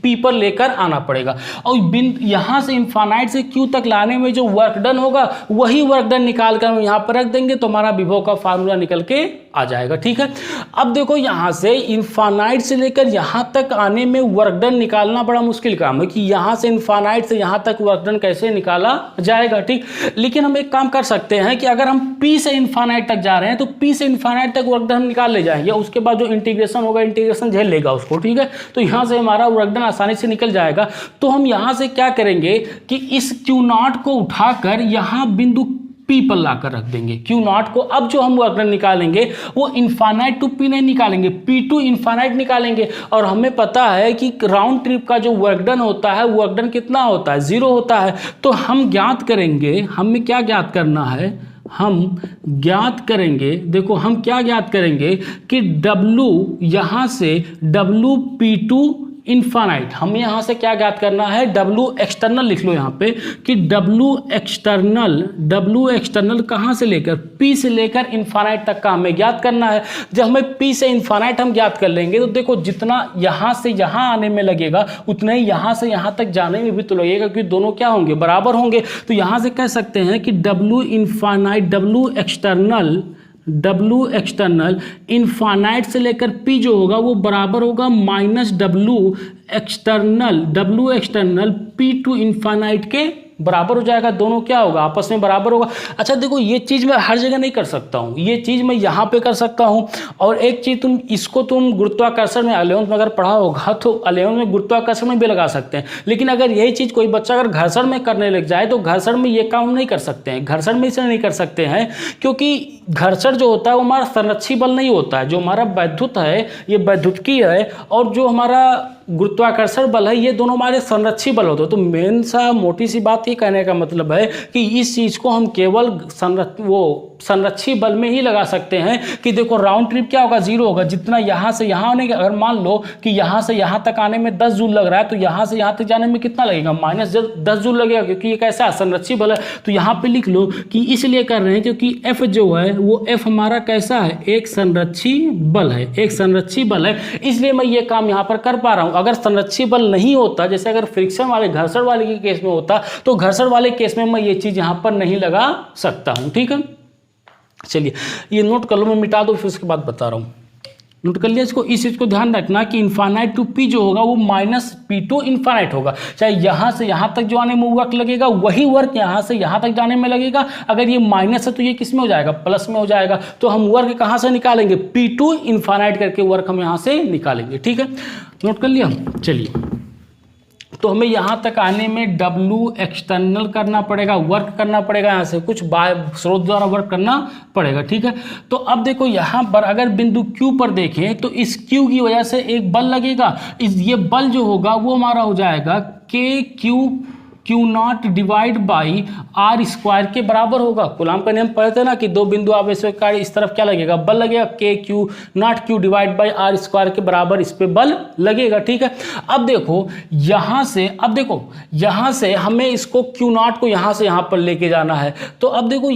P पर लेकर आना पड़ेगा। और बिंदु यहां से इन्फानाइट से Q तक लाने में जो वर्क डन होगा वही वर्क डन निकाल कर हम यहां पर रख देंगे तो हमारा विभव का फार्मूला निकल के आ जाएगा, ठीक है। अब देखो यहां से इन्फानाइट से लेकर यहां तक आने में वर्क डन निकालना बड़ा मुश्किल काम है कि यहां से इन्फानाइट से यहां तक वर्क डन कैसे निकाला जाएगा, ठीक। लेकिन हम एक काम कर सकते हैं कि अगर हम P से इन्फानाइट तक जा रहे हैं तो P से इन्फानाइट तक वर्क डन निकाल ले जाएंगे, उसके बाद जो इंटीग्रेशन होगा इंटीग्रेशन झेल लेगा उसको, ठीक है। तो यहां से हमारा वर्क डन आसानी से निकल जाएगा। तो हम यहां से क्या करेंगे कि इस Q नॉट को उठाकर यहां बिंदु P पर लाकर रख देंगे Q नॉट को। अब जो हम वर्क डन निकालेंगे वो इन्फानाइट टू P नहीं निकालेंगे, P टू इन्फानाइट निकालेंगे। और हमें पता है कि राउंड ट्रिप का जो वर्क डन होता है वर्क डन कितना होता है, 0 होता है। तो हम ज्ञात करेंगे, हमें क्या ज्ञात करना है, हम ज्ञात करेंगे, देखो हम क्या ज्ञात करेंगे कि W यहाँ से WP2 इन्फानाइट, हमें यहाँ से क्या ज्ञात करना है, W एक्सटर्नल लिख लो यहाँ पे कि W एक्सटर्नल कहाँ से लेकर, P से लेकर इन्फानाइट तक का हमें ज्ञात करना है। जब हमें P से इन्फानाइट हम ज्ञात कर लेंगे तो देखो जितना यहाँ से यहाँ आने में लगेगा उतना ही यहाँ से यहाँ तक जाने में भी तो लगेगा, क्योंकि दोनों क्या होंगे, बराबर होंगे। तो यहाँ से कह सकते हैं कि W एक्सटर्नल इन्फानाइट से लेकर P जो होगा वो बराबर होगा minus W external P to infinite के बराबर हो जाएगा। दोनों क्या होगा, आपस में बराबर होगा। अच्छा देखो ये चीज़ मैं हर जगह नहीं कर सकता हूँ, ये चीज़ मैं यहाँ पे कर सकता हूँ। और एक चीज़ तुम गुरुत्वाकर्षण में 11th में अगर पढ़ा होगा तो 11th में गुरुत्वाकर्षण में भी लगा सकते हैं। लेकिन अगर यही चीज़ कोई बच्चा अगर घर्षण में करने लग जाए तो घर्षण में ये काम नहीं कर सकते हैं। घर्षण में इसलिए नहीं कर सकते हैं क्योंकि घर्षण जो होता है वो हमारा संरक्षी बल नहीं होता है। जो हमारा वैद्युत है ये वैद्युतिकी है और जो हमारा गुरुत्वाकर्षण बल है ये दोनों हमारे संरक्षी बल होते हैं। तो मेन सा मोटी सी बात ये कहने का मतलब है कि इस चीज़ को हम केवल संरक्षी बल में ही लगा सकते हैं कि देखो राउंड ट्रिप क्या होगा, 0 होगा। जितना यहाँ से यहाँ आने का, अगर मान लो कि यहाँ से यहाँ तक आने में 10 जूल लग रहा है तो यहाँ से यहाँ तक जाने में कितना लगेगा, -10 जूल लगेगा, क्योंकि ये कैसा संरक्षी बल है। तो यहाँ पे लिख लो कि इसलिए कर रहे हैं क्योंकि F जो है वो F हमारा कैसा है, एक संरक्षी बल है, एक संरक्षी बल है, इसलिए मैं ये काम यहाँ पर कर पा रहा हूँ। अगर संरक्षी बल नहीं होता, जैसे अगर फ्रिक्शन वाले घर्षण वाले के केस में होता तो घर्षण वाले केस में मैं ये चीज़ यहाँ पर नहीं लगा सकता हूँ, ठीक है। चलिए ये नोट कर लो, मैं मिटा दो फिर उसके बाद बता रहा हूँ। नोट कर लिया इसको। इस चीज़ को ध्यान रखना कि इन्फानाइट टू पी जो होगा वो माइनस पी टू इन्फानाइट होगा। चाहे यहाँ से यहाँ तक जो आने में वर्क लगेगा वही वर्क यहाँ से यहाँ तक जाने में लगेगा। अगर ये माइनस है तो ये किस में हो जाएगा, प्लस में हो जाएगा। तो हम वर्क कहाँ से निकालेंगे, पी टू इन्फानाइट करके वर्क हम यहाँ से निकालेंगे। ठीक है, नोट कर लिया। चलिए तो हमें यहाँ तक आने में W एक्सटर्नल करना पड़ेगा, वर्क करना पड़ेगा, यहाँ से कुछ बाय स्रोत द्वारा वर्क करना पड़ेगा। ठीक है, तो अब देखो यहाँ पर अगर बिंदु Q पर देखें तो इस Q की वजह से एक बल लगेगा। ये बल जो होगा वो हमारा हो जाएगा Q naught divide by R square के बराबर होगा। कूलाम का नियम पढ़े थे ना कि दो बिंदु आवेशक कार्य, इस तरफ क्या लगेगा, बल लगेगा, Q naught Q divide by R square के बराबर इस पे बल लगेगा। ठीक है, अब देखो यहाँ से, अब देखो यहाँ से हमें इसको Q नॉट को यहाँ से यहाँ पर लेके जाना है। तो अब देखो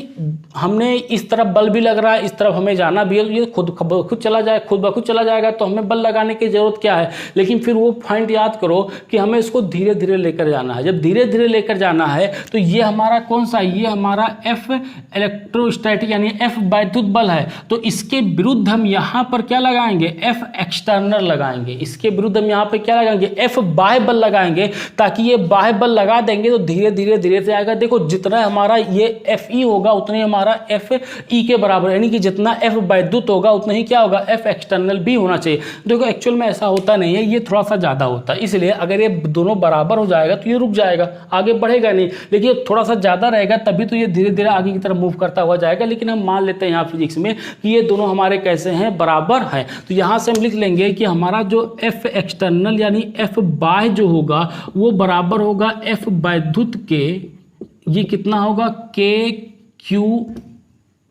हमने इस तरफ बल भी लग रहा है, इस तरफ हमें जाना भी है, ये खुद चला जाए, खुद ब खुद चला जाएगा, तो हमें बल लगाने की जरूरत क्या है। लेकिन फिर वो पॉइंट याद करो कि हमें इसको धीरे धीरे लेकर जाना है। जब धीरे धीरे लेकर जाना है तो ये हमारा कौन सा, ये हमारा F इलेक्ट्रोस्टैटिक यानी F वैद्युत बल है। तो इसके विरुद्ध हम यहाँ पर क्या लगाएंगे, F एक्सटर्नल लगाएंगे। इसके विरुद्ध हम यहाँ पे क्या लगाएंगे, F बाह्य बल लगाएंगे, ताकि ये बाह्य बल लगा देंगे तो धीरे धीरे धीरे से आएगा। देखो जितना हमारा ये FE होगा उतना ही हमारा FE के बराबर, यानी कि जितना F वैद्युत होगा उतना ही क्या होगा, F एक्सटर्नल भी होना चाहिए। देखो एक्चुअल में ऐसा होता नहीं है, ये थोड़ा सा ज़्यादा होता है, इसलिए अगर ये दोनों बराबर हो जाएगा तो ये रुक जाएगा, आगे बढ़ेगा नहीं। लेकिन थोड़ा सा ज़्यादा रहेगा तभी तो ये धीरे धीरे आगे की तरफ मूव करता हुआ जाएगा। लेकिन हम मान लेते हैं यहाँ फिजिक्स में कि ये दोनों हमारे कैसे हैं, बराबर हैं। तो यहाँ से हम लिख लेंगे कि हमारा जो F एक्सटर्नल यानी F बाह्य जो होगा वो बराबर होगा F वैद्युत के, ये कितना होगा,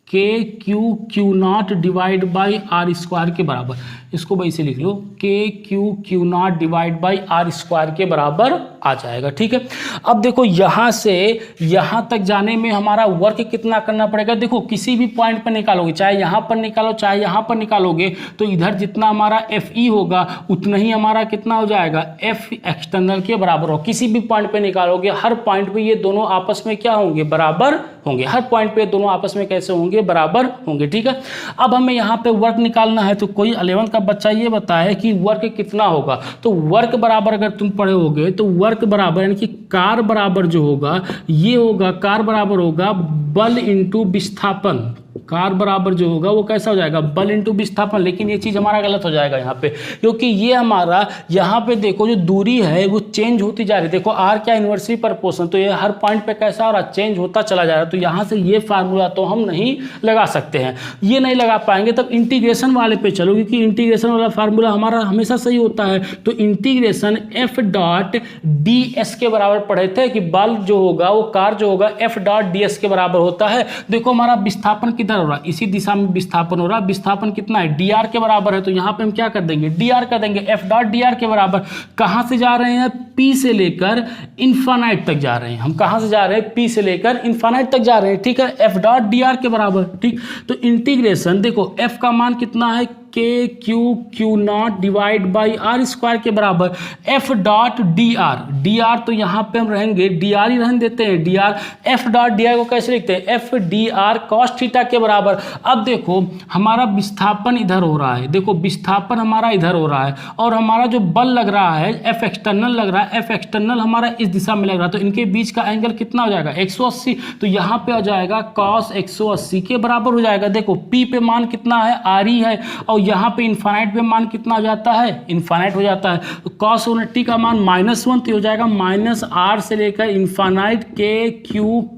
Q naught divide by R square के बराबर। इसको वैसे लिख लो, Q naught divide by R square के बराबर आ जाएगा। ठीक है, अब देखो यहाँ से यहाँ तक जाने में हमारा वर्क कितना करना पड़ेगा। देखो किसी भी पॉइंट पर निकालोगे, चाहे यहाँ पर निकालो चाहे यहाँ पर निकालोगे, तो इधर जितना हमारा FE होगा उतना ही हमारा कितना हो जाएगा, F एक्सटर्नल के बराबर हो। किसी भी पॉइंट पे निकालोगे, हर पॉइंट पे ये दोनों आपस में क्या होंगे, बराबर होंगे। हर पॉइंट पे दोनों आपस में कैसे होंगे, बराबर होंगे। ठीक है, अब हमें यहाँ पे वर्क निकालना है। तो कोई 11th का बच्चा ये बताए कि वर्क कितना होगा। तो वर्क बराबर अगर तुम पढ़े होगे तो वर्क बराबर यानी कि कार बराबर जो होगा ये होगा, कार बराबर होगा बल इंटू विस्थापन। कार बराबर जो होगा वो कैसा हो जाएगा, बल इंटू विस्थापन। लेकिन ये चीज़ हमारा गलत हो जाएगा यहाँ पे, क्योंकि ये हमारा यहाँ पे देखो जो दूरी है वो चेंज होती जा रही है। देखो आर क्या, इनवर्सली प्रोपोर्शन, तो ये हर पॉइंट पे कैसा हो रहा है, चेंज होता चला जा रहा है। तो यहाँ से ये फार्मूला तो हम नहीं लगा सकते हैं, ये नहीं लगा पाएंगे। तब इंटीग्रेशन वाले पे चलो, क्योंकि इंटीग्रेशन वाला फार्मूला हमारा हमेशा सही होता है। तो इंटीग्रेशन F डॉट ds के बराबर पढ़े थे कि बल जो होगा वो कार जो होगा F डॉट ds के बराबर होता है। देखो हमारा विस्थापन किधर हो रहा है, इसी दिशा में विस्थापन हो रहा है। विस्थापन कितना है, dr के बराबर है। तो यहाँ पे हम क्या कर देंगे, dr कर देंगे, F डॉट dr के बराबर। कहाँ से जा रहे हैं, P से लेकर इन्फानाइट तक जा रहे हैं। हम कहाँ से जा रहे हैं, P से लेकर इन्फानाइट तक जा रहे हैं। ठीक है, F डॉट dr के बराबर। ठीक, तो इंटीग्रेशन देखो F का मान कितना है, Q naught divide by R square के बराबर F डॉट dr तो यहाँ पे हम रहेंगे dr ही रहने देते हैं, dr। F डॉट dr को कैसे लिखते हैं, F dr cos थीटा के बराबर। अब देखो हमारा विस्थापन इधर हो रहा है, देखो विस्थापन हमारा इधर हो रहा है और हमारा जो बल लग रहा है F एक्सटर्नल लग रहा है, F एक्सटर्नल हमारा इस दिशा में लग रहा है। तो इनके बीच का एंगल कितना हो जाएगा, 180। तो यहाँ पे आ जाएगा cos 180 के बराबर हो जाएगा। देखो P पे मान कितना है, r ही है, और यहाँ पे इन्फानाइट पे मान कितना हो जाता है, इन्फानाइट हो जाता है। तो cos टी का मान -1 तो हो जाएगा -r से लेकर infinite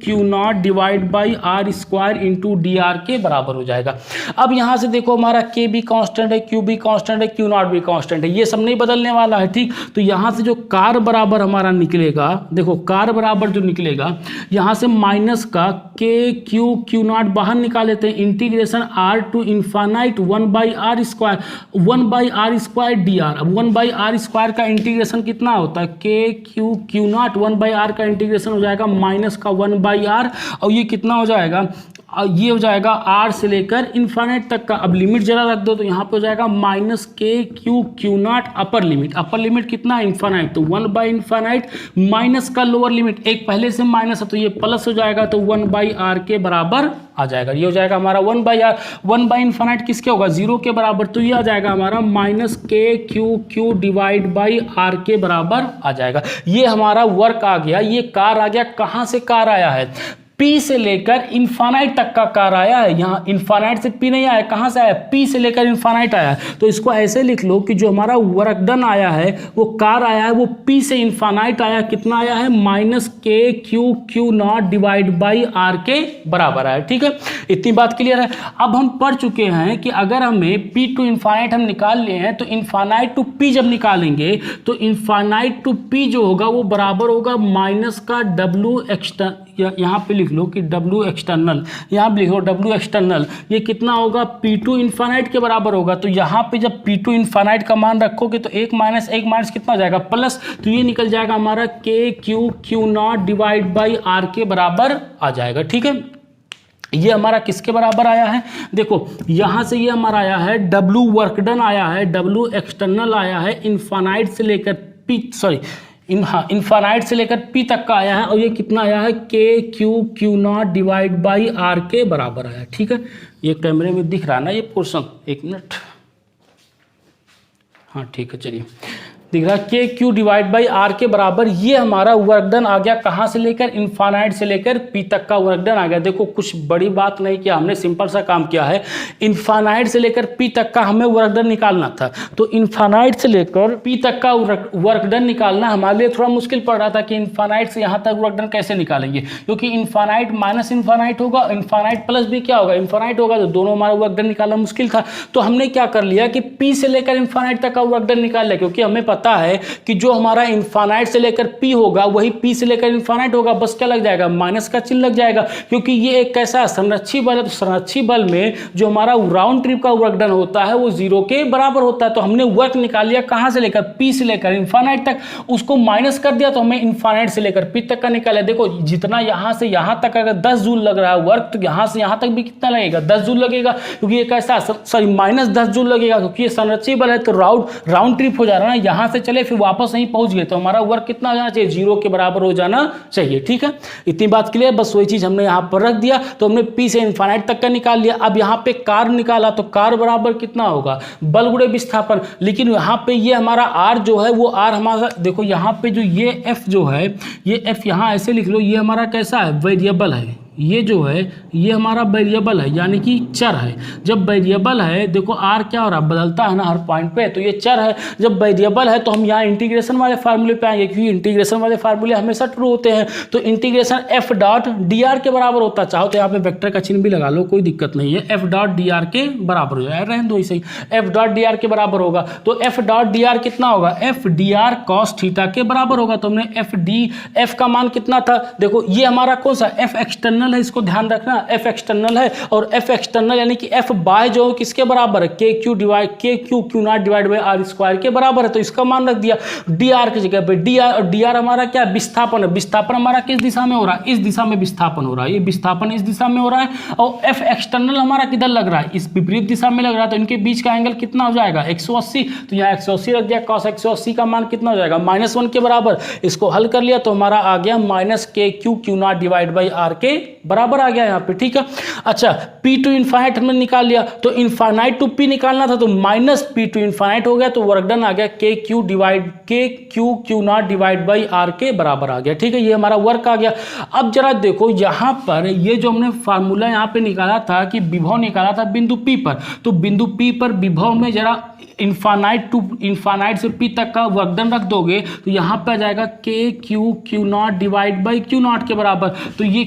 Q naught divide by R square into dr के बराबर हो जाएगा। अब यहाँ से देखो हमारा K भी कांस्टेंट है, Q भी कांस्टेंट है, Q नॉट भी कांस्टेंट है, ये सब नहीं बदलने वाला है। ठीक, तो यहाँ से जो कार बराबर हमारा निकलेगा, देखो कार बराबर जो निकलेगा यहाँ से माइनस का Q नॉट बाहर निकाल लेते हैं, integration r to infinite 1/r square 1/r² dr। अब 1/r² का इंटीग्रेशन कितना होता है, Q नॉट 1/r का इंटीग्रेशन हो जाएगा माइनस का 1/r, और ये कितना हो जाएगा ये हो जाएगा आर से लेकर इन्फाइनाइट तक का। अब लिमिट जरा रख दो तो यहाँ पे हो जाएगा minus K Q Q not upper limit कितना है इन्फाइनाइट, तो 1 बाई इन्फाइनाइट माइनस का लोअर लिमिट, एक पहले से माइनस है तो ये प्लस हो जाएगा, तो 1 बाई आर के बराबर आ जाएगा। ये हो जाएगा हमारा 1 बाई आर, 1 बाई इन्फाइनाइट किसके होगा 0 के बराबर, तो ये आ जाएगा हमारा minus K Q Q divide by R के बराबर आ जाएगा। ये हमारा वर्क आ गया, ये कार आ गया। कहाँ से कार आया है, P से लेकर इन्फानाइट तक का कार आया है। यहाँ इन्फानाइट से P नहीं आया, कहाँ से आया, P से लेकर इन्फानाइट आया है। तो इसको ऐसे लिख लो कि जो हमारा वर्क डन आया है वो कार आया है, वो P से इन्फानाइट आया, कितना आया है minus K Q Q naught divide by R के बराबर आया। ठीक है, इतनी बात क्लियर है। अब हम पढ़ चुके हैं कि अगर हमें P टू इन्फानाइट हम निकाल लिए हैं तो इन्फानाइट टू P जब निकालेंगे तो इन्फानाइट टू P जो होगा वो बराबर होगा माइनस का W एक्सटर्नल, यहाँ पे लिख लो कि W एक्सटर्नल, यहाँ पे लिख लो W एक्सटर्नल, ये कितना होगा P टू इन्फानाइट के बराबर होगा। तो यहाँ पे जब P टू इन्फानाइट का मान रखोगे तो एक माइनस कितना हो जाएगा प्लस, तो ये निकल जाएगा हमारा K Q Q naught divide by R के बराबर आ जाएगा। ठीक है, ये हमारा किसके बराबर आया है, देखो यहाँ से ये हमारा आया है W वर्क डन आया है, W एक्सटर्नल आया है, इन्फानाइट से लेकर इन्फानाइट से लेकर P तक का आया है, और ये कितना आया है K Q Q naught divide by R के बराबर आया। ठीक है, ये कैमरे में दिख रहा है ना ये पोर्शन, एक मिनट, हाँ ठीक है, चलिए दिख रहा है K Q divide by R के बराबर। ये हमारा वर्क डन आ गया, कहाँ से लेकर इन्फानाइट से लेकर P तक का वर्क डन आ गया। देखो कुछ बड़ी बात नहीं किया हमने, सिंपल सा काम किया है। इन्फानाइट से लेकर P तक का हमें वर्क डन निकालना था, तो इन्फानाइट से लेकर P तक का वर्क डन निकालना हमारे लिए थोड़ा मुश्किल पड़ रहा था कि इन्फानाइट से यहाँ तक वर्क डन कैसे निकालेंगे, क्योंकि इन्फानाइट माइनस इन्फानाइट होगा, इन्फानाइट प्लस भी क्या होगा इन्फानाइट होगा, तो दोनों हमारा वर्क डन निकालना मुश्किल था। तो हमने क्या कर लिया कि P से लेकर इन्फानाइट तक का वर्क डन निकाल लिया, क्योंकि हमें पता है कि जो हमारा इन्फानाइट से लेकर P होगा वही P से लेकर इन्फानाइट होगा, बस क्या लग जाएगा माइनस का चिन्ह लग जाएगा, क्योंकि ये एक कैसा संरक्षी बल है। तो संरक्षी बल में जो हमारा राउंड ट्रिप का वर्क डन होता है वो 0 के बराबर होता है। तो हमने वर्क निकाल लिया कहां से लेकर P से लेकर इन्फानाइट तक, उसको माइनस कर दिया तो हमें इन्फानाइट से लेकर P तक का निकाला। देखो जितना यहां से यहां तक अगर 10 जूल लग रहा है वर्क, तो यहां से यहां तक भी कितना लगेगा 10 जूल लगेगा, क्योंकि ये कैसा सॉरी माइनस 10 जूल लगेगा, क्योंकि ये संरक्षी बल है। तो राउंड ट्रिप हो जा रहा है ना, यहां से चले फिर वापस नहीं पहुंच गए, तो हमारा वर्क कितना हो जाना चाहिए 0 के बराबर हो जाना चाहिए। ठीक है, इतनी बात क्लियर, बस वही चीज हमने यहां पर रख दिया। तो हमने P से इन्फानाइट तक का निकाल लिया। अब यहां पे कार निकाला तो कार बराबर कितना होगा बल गुणे विस्थापन, लेकिन यहां पे ये हमारा R जो है वो R हमारा, देखो यहां पे जो ये F जो है, ये F यहां ऐसे लिख लो, ये हमारा कैसा है वेरिएबल है, ये जो है ये हमारा वेरिएबल है यानी कि चर है। जब वेरिएबल है देखो R क्या हो रहा है बदलता है ना हर पॉइंट पे, तो ये चर है। जब वेरिएबल है तो हम यहाँ इंटीग्रेशन वाले फार्मूले पे आएंगे, क्योंकि इंटीग्रेशन वाले फार्मूले हमेशा ट्रू होते हैं। तो integration F dot D R के बराबर होता है, चाहो तो यहाँ पे वेक्टर का चिन्ह भी लगा लो, कोई दिक्कत नहीं है। F डॉट डी आर के बराबर हो जाएगा, रहने दो ऐसे ही, F डॉट डी आर के बराबर होगा। तो F डॉट डी आर कितना होगा, F D R cos theta के बराबर होगा। तो हमने F का मान कितना था, देखो ये हमारा कौन सा F एक्सटर्नल है, इसको ध्यान रखना, F एक्सटर्नल है, और F एक्सटर्नल यानी कि F बाय जो किसके बराबर है K Q Q naught divide by R square के बराबर है। तो इसका मान रख दिया डी आर की जगह पे, डी आर हमारा क्या विस्थापन है, विस्थापन हमारा किस दिशा में हो रहा है, इस दिशा में विस्थापन हो रहा है, ये विस्थापन इस दिशा में हो रहा है। और F एक्सटर्नल हमारा किधर लग रहा है, इस विपरीत दिशा में लग रहा है, तो इनके बीच का एंगल कितना हो जाएगा 180। तो यहाँ 180 रख दिया, cos 180 का मान कितना हो जाएगा -1 के बराबर। इसको हल कर लिया तो हमारा आ गया minus K Q Q naught divide by R के बराबर आ गया यहाँ पे। ठीक है, अच्छा P टू इन्फाइनाइट हमने निकाल लिया, तो इन्फाइनाइट टू P निकालना था, तो माइनस P टू इन्फाइनाइट हो गया, तो वर्क डन आ गया K Q Q naught divide by R के बराबर आ गया। ठीक है, ये हमारा वर्क आ गया। अब जरा देखो यहाँ पर ये जो हमने फार्मूला यहाँ पे निकाला था कि विभव निकाला था बिंदु P पर, तो बिंदु P पर विभव में जरा इन्फानाइट से P तक का वर्क डन रख दोगे तो यहाँ पे आ जाएगा K Q naught divide by Q naught के बराबर। तो ये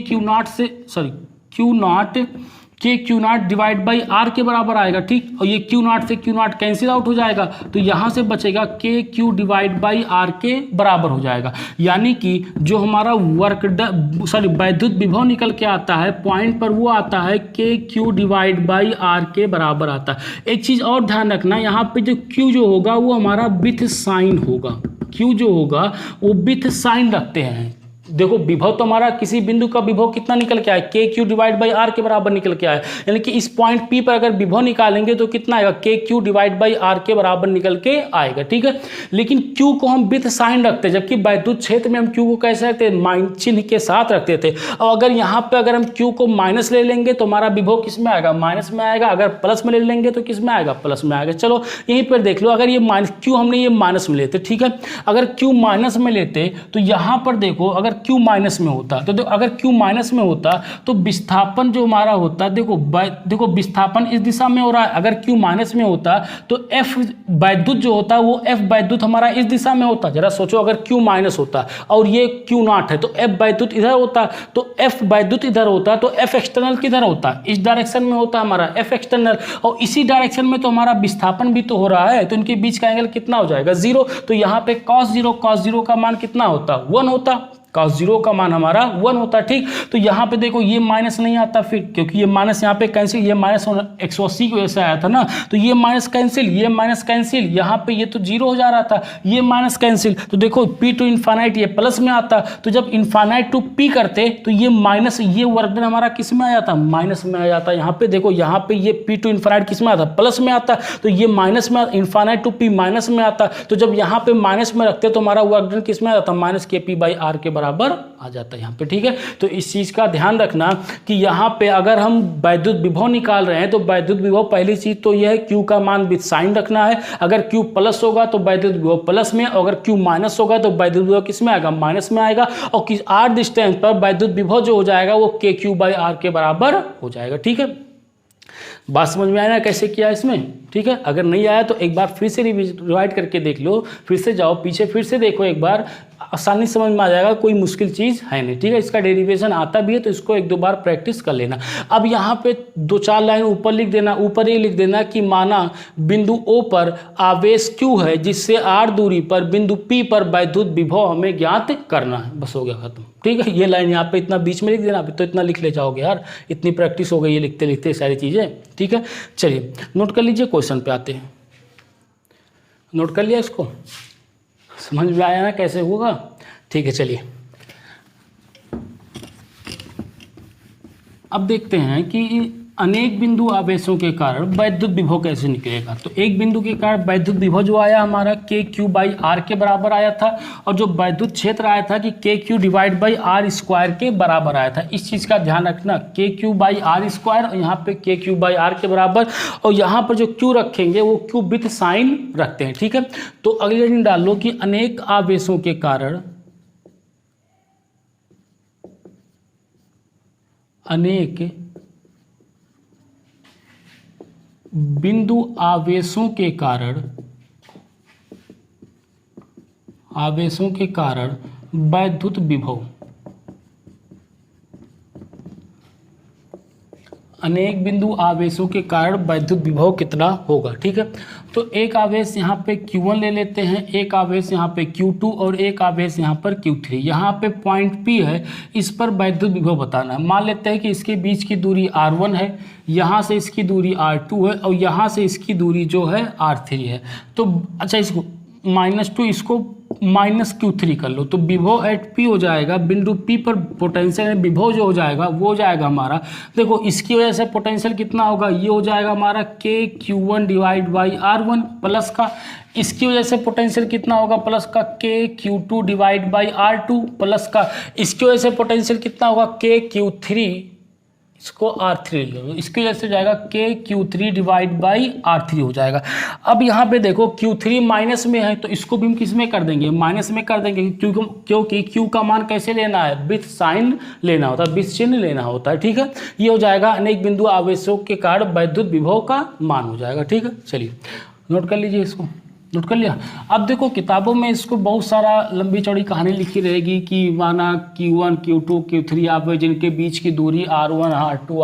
Q naught divide by R के बराबर आएगा। ठीक, और ये क्यू नॉट कैंसिल आउट हो जाएगा, तो यहाँ से बचेगा के क्यू डिवाइड बाई आर के बराबर हो जाएगा। यानी कि जो हमारा वैद्युत विभव निकल के आता है पॉइंट पर, वो आता है K Q divide by R के बराबर आता है। एक चीज़ और ध्यान रखना, यहाँ पे जो क्यू जो होगा वो हमारा विथ साइन होगा, क्यू जो होगा वो विथ साइन रखते हैं। देखो विभव तो हमारा किसी बिंदु का विभव कितना निकल के आया, के क्यू डिवाइड बाई आर के बराबर निकल के आया, यानी कि इस पॉइंट पी पर अगर विभव निकालेंगे तो कितना आएगा, के क्यू डिवाइड बाई आर के बराबर निकल के आएगा, ठीक है। लेकिन क्यू को हम विथ साइन रखते हैं, जबकि वैद्युत क्षेत्र में हम क्यू को कैसे रखते हैं, माइन चिन्ह के साथ रखते थे। और अगर यहाँ पे अगर हम क्यू को माइनस ले लेंगे तो हमारा विभव किस में आएगा, माइनस में आएगा। अगर प्लस में ले लेंगे तो किस में आएगा, प्लस में आएगा। चलो यहीं पर देख लो, अगर ये माइनस क्यू हमने ये माइनस में लेते, ठीक है, अगर क्यू माइनस में लेते तो यहाँ पर देखो अगर क्यू माइनस में होता तो अगर क्यू माइनस में होता तो विस्थापन जो हमारा होता, देखो विस्थापन इस दिशा में हो रहा है। अगर क्यू माइनस में होता तो एफ वैद्युत जो होता वो एफ वैद्युत हमारा इस दिशा में होता। जरा सोचो, अगर क्यू माइनस होता और ये क्यू नॉट है तो एफ वैद्युत इधर होता, तो एफ वैद्युत इधर होता तो एफ एक्सटर्नल किधर होता, इस डायरेक्शन में होता हमारा एफ एक्सटर्नल, और इसी डायरेक्शन में तो हमारा विस्थापन भी तो हो रहा है, तो इनके बीच का एंगल कितना हो जाएगा, 0। तो यहाँ पे cos 0 का मान कितना होता, 1 होता। cos 0 का मान हमारा 1 होता है, ठीक। तो यहाँ पे देखो ये माइनस नहीं आता फिर, क्योंकि ये माइनस यहाँ पे कैंसिल, ये माइनस 180 की वजह से आया था ना, तो ये माइनस कैंसिल, ये माइनस कैंसिल, यहाँ पे ये तो 0 हो जा रहा था, ये माइनस कैंसिल। तो देखो p टू इन्फानाइट ये प्लस में आता, तो जब इन्फानाइट टू p करते तो ये माइनस, ये वर्कडन हमारा किस में आ जाता, माइनस में आ जाता। यहाँ पे देखो, यहाँ पे ये p टू इन्फानाइट किस में आता, प्लस में आता, तो ये माइनस में, इन्फानाइट टू p माइनस में आता। तो जब यहाँ पे माइनस में रखते तो हमारा वर्कडन किस में आ जाता, माइनस KP बाई आर के बराबर आ जाता है यहाँ पे, ठीक है। तो इस चीज का ध्यान रखना कि यहाँ पे अगर हम वैद्युत विभव निकाल रहे हैं तो वैद्युत विभव पहली चीज तो यह है Q का मान विद साइन रखना है। अगर Q प्लस होगा तो वैद्युत विभव प्लस में, अगर Q माइनस होगा तो वैद्युत विभव किस में आएगा, माइनस में आएगा। और किस आर डिस्टेंस पर वैद्युत विभव जो हो जाएगा वो KQ बाई आर के बराबर हो जाएगा, ठीक है। बात समझ में आया ना कैसे किया इसमें, ठीक है। अगर नहीं आया तो एक बार फिर से रिवाइड करके देख लो, फिर से जाओ पीछे, फिर से देखो एक बार, आसानी समझ में आ जाएगा, कोई मुश्किल चीज़ है नहीं, ठीक है। इसका डेरिवेशन आता भी है तो इसको एक दो बार प्रैक्टिस कर लेना। अब यहाँ पे 2-4 लाइन ऊपर लिख देना, ऊपर ये लिख देना कि माना बिंदु O पर आवेश Q है जिससे R दूरी पर बिंदु P पर वैद्युत विभव हमें ज्ञात करना है। बस हो गया खत्म, ठीक है। ये लाइन यहाँ पे इतना बीच में लिख देना, तो इतना लिख ले जाओगे यार, इतनी प्रैक्टिस हो गई है लिखते लिखते सारी चीज़ें, ठीक है। चलिए नोट कर लीजिए, क्वेश्चन पे आते हैं। नोट कर लिया इसको, समझ में आया ना कैसे होगा, ठीक है। चलिए अब देखते हैं कि अनेक बिंदु आवेशों के कारण वैद्युत विभव कैसे निकलेगा। तो एक बिंदु के कारण वैद्युत विभव जो आया हमारा KQ बाई आर के बराबर आया था, और जो वैद्युत क्षेत्र आया था कि KQ divide by R square के बराबर आया था। इस चीज़ का ध्यान रखना, KQ बाई आर स्क्वायर और यहाँ पे KQ बाई आर के बराबर, और यहाँ पर जो Q रखेंगे वो Q विथ साइन रखते हैं, ठीक है। तो अगली लाइन डाल लो कि अनेक आवेशों के कारण, अनेक बिंदु आवेशों के कारण वैद्युत विभव, अनेक बिंदु आवेशों के कारण वैद्युत विभव कितना होगा, ठीक है। तो एक आवेश यहाँ पे Q1 ले लेते हैं, एक आवेश यहाँ पे Q2 और एक आवेश यहाँ पर Q3। यहाँ पे पॉइंट P है, इस पर वैद्युत विभव बताना है। मान लेते हैं कि इसके बीच की दूरी R1 है, यहाँ से इसकी दूरी R2 है और यहाँ से इसकी दूरी जो है R3 है। तो अच्छा, इसको -2 इसको -Q3 कर लो, तो विभव एट P हो जाएगा, बिंदु P पर पोटेंशियल विभव जो हो जाएगा वो हो जाएगा हमारा, देखो इसकी वजह से पोटेंशियल कितना होगा, ये हो जाएगा हमारा KQ1 divide by R1 plus का, इसकी वजह से पोटेंशियल कितना होगा प्लस का KQ2 divide by R2 plus का, इसकी वजह से पोटेंशियल कितना होगा KQ3, इसको R3 ले लो, इसकी वजह से जाएगा KQ3 डिवाइड बाई R3 हो जाएगा। अब यहाँ पे देखो Q3 माइनस में है तो इसको भी हम किस में कर देंगे, माइनस में कर देंगे, क्योंकि Q का मान कैसे लेना है, विथ साइन लेना होता है, विथ चिन्ह लेना होता है, ठीक है। ये हो जाएगा अनेक बिंदु आवेशों के कारण वैद्युत विभव का मान हो जाएगा, ठीक है। चलिए नोट कर लीजिए, इसको नोट कर लिया। अब देखो किताबों में इसको बहुत सारा लंबी चौड़ी कहानी लिखी रहेगी कि माना Q1 Q2 Q3 आवेश जिनके बीच की दूरी R1 R2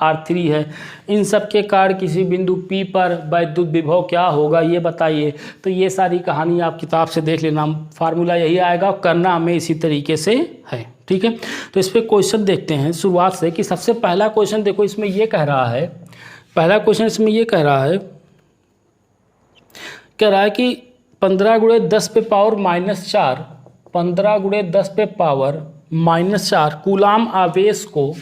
R3 है, इन सब के कारण किसी बिंदु P पर वैद्युत विभव क्या होगा ये बताइए। तो ये सारी कहानी आप किताब से देख लेना, फार्मूला यही आएगा, करना हमें इसी तरीके से है, ठीक है। तो इस पर क्वेश्चन देखते हैं शुरुआत से कि सबसे पहला क्वेश्चन देखो इसमें ये कह रहा है, पहला क्वेश्चन इसमें ये कह रहा है कि 15 × 10⁻⁴ 15 गुणे 10 पे पावर -4 कूलाम आवेश को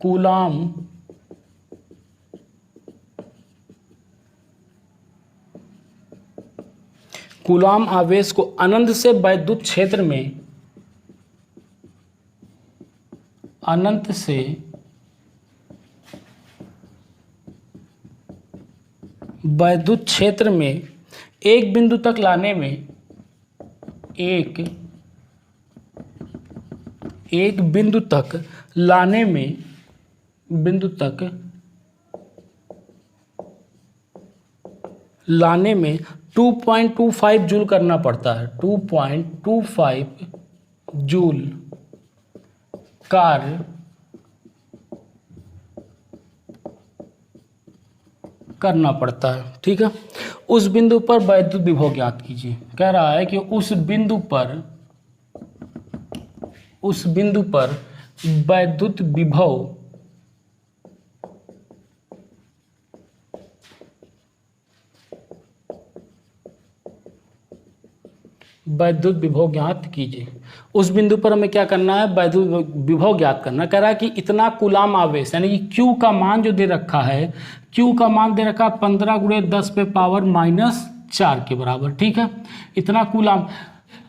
कूलाम आवेश को अनंत से वैद्युत क्षेत्र में वैद्युत क्षेत्र में एक बिंदु तक लाने में लाने में 2.25 जूल करना पड़ता है। 2.25 जूल कार्य करना पड़ता है। ठीक है, उस बिंदु पर वैद्युत विभव ज्ञात कीजिए। कह रहा है कि उस बिंदु पर वैद्युत विभव ज्ञात कीजिए। उस बिंदु पर हमें क्या करना है, वैद्युत विभव ज्ञात करना। कह रहा है कि इतना कूलाम आवेश यानी कि Q का मान जो दे रखा है, Q का मान दे रखा है 15 गुणे 10 पे पावर -4 के बराबर। ठीक है, इतना कूलाम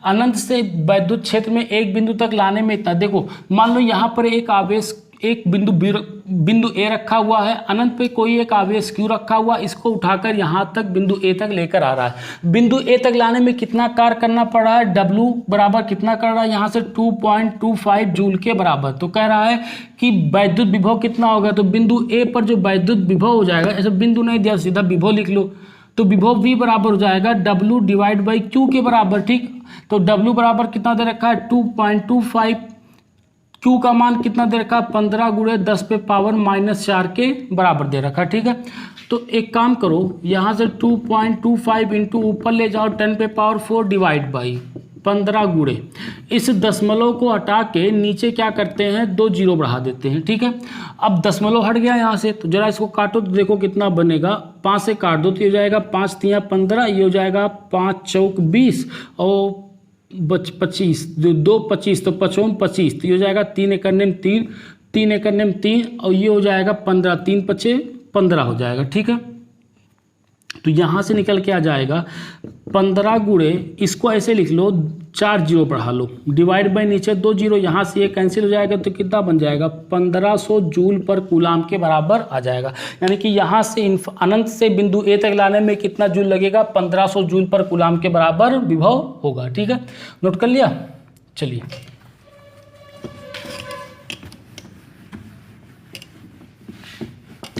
अनंत से वैद्युत क्षेत्र में एक बिंदु तक लाने में इतना। देखो मान लो यहाँ पर एक बिंदु A रखा हुआ है, अनंत पे कोई एक आवेश Q रखा हुआ, इसको उठाकर यहाँ तक बिंदु A तक लेकर आ रहा है। बिंदु A तक लाने में कितना कार्य करना पड़ रहा है, W बराबर कितना कर रहा है यहाँ से 2.25 जूल के बराबर। तो कह रहा है कि वैद्युत विभव कितना होगा, तो बिंदु A पर जो वैद्युत विभव हो जाएगा, ऐसे बिंदु नहीं दिया सीधा विभव लिख लो, तो विभव V बराबर हो जाएगा W डिवाइड बाई Q के बराबर। ठीक, तो W बराबर कितना दे रखा है 2.25, Q का मान कितना दे रखा है 15 गुणे 10 पे पावर -4 के बराबर दे रखा है। ठीक है, तो एक काम करो, यहाँ से 2.25 इंटू ऊपर ले जाओ 10 पे पावर 4 डिवाइड बाई 15 गुणे, इस दशमलव को हटा के नीचे क्या करते हैं 2 जीरो बढ़ा देते हैं। ठीक है, अब दशमलव हट गया यहाँ से, तो जरा इसको काटो तो देखो कितना बनेगा। 5 से काट दो तो ये हो जाएगा 5 तिया 15, ये हो जाएगा 5 चौक 20 और 25, 2 25 तो 55 25, तो ये हो जाएगा 3 एकड़ नेम 3, 3 एकड़ नेम 3 और ये हो जाएगा 15, 3 पचे 15 हो जाएगा। ठीक है, तो यहाँ से निकल के आ जाएगा 15 गुणे, इसको ऐसे लिख लो 4 जीरो बढ़ा लो, डिवाइड बाई नीचे 2 जीरो, यहाँ से ये कैंसिल हो जाएगा तो कितना बन जाएगा 1500 जूल पर कूलाम के बराबर आ जाएगा। यानी कि यहाँ से अनंत से बिंदु A तक लाने में कितना जूल लगेगा, 1500 जूल पर कूलाम के बराबर विभव होगा। ठीक है, नोट कर लिया। चलिए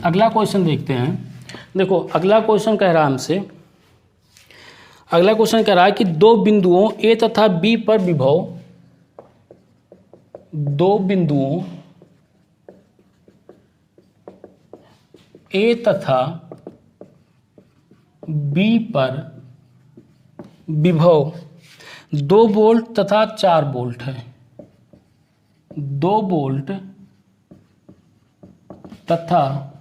अगला क्वेश्चन देखते हैं। देखो अगला क्वेश्चन कह रहा है हमसे, अगला क्वेश्चन कह रहा है कि दो बिंदुओं A तथा B पर विभव, दो बिंदुओं A तथा B पर विभव 2 वोल्ट तथा 4 वोल्ट है। 2 वोल्ट तथा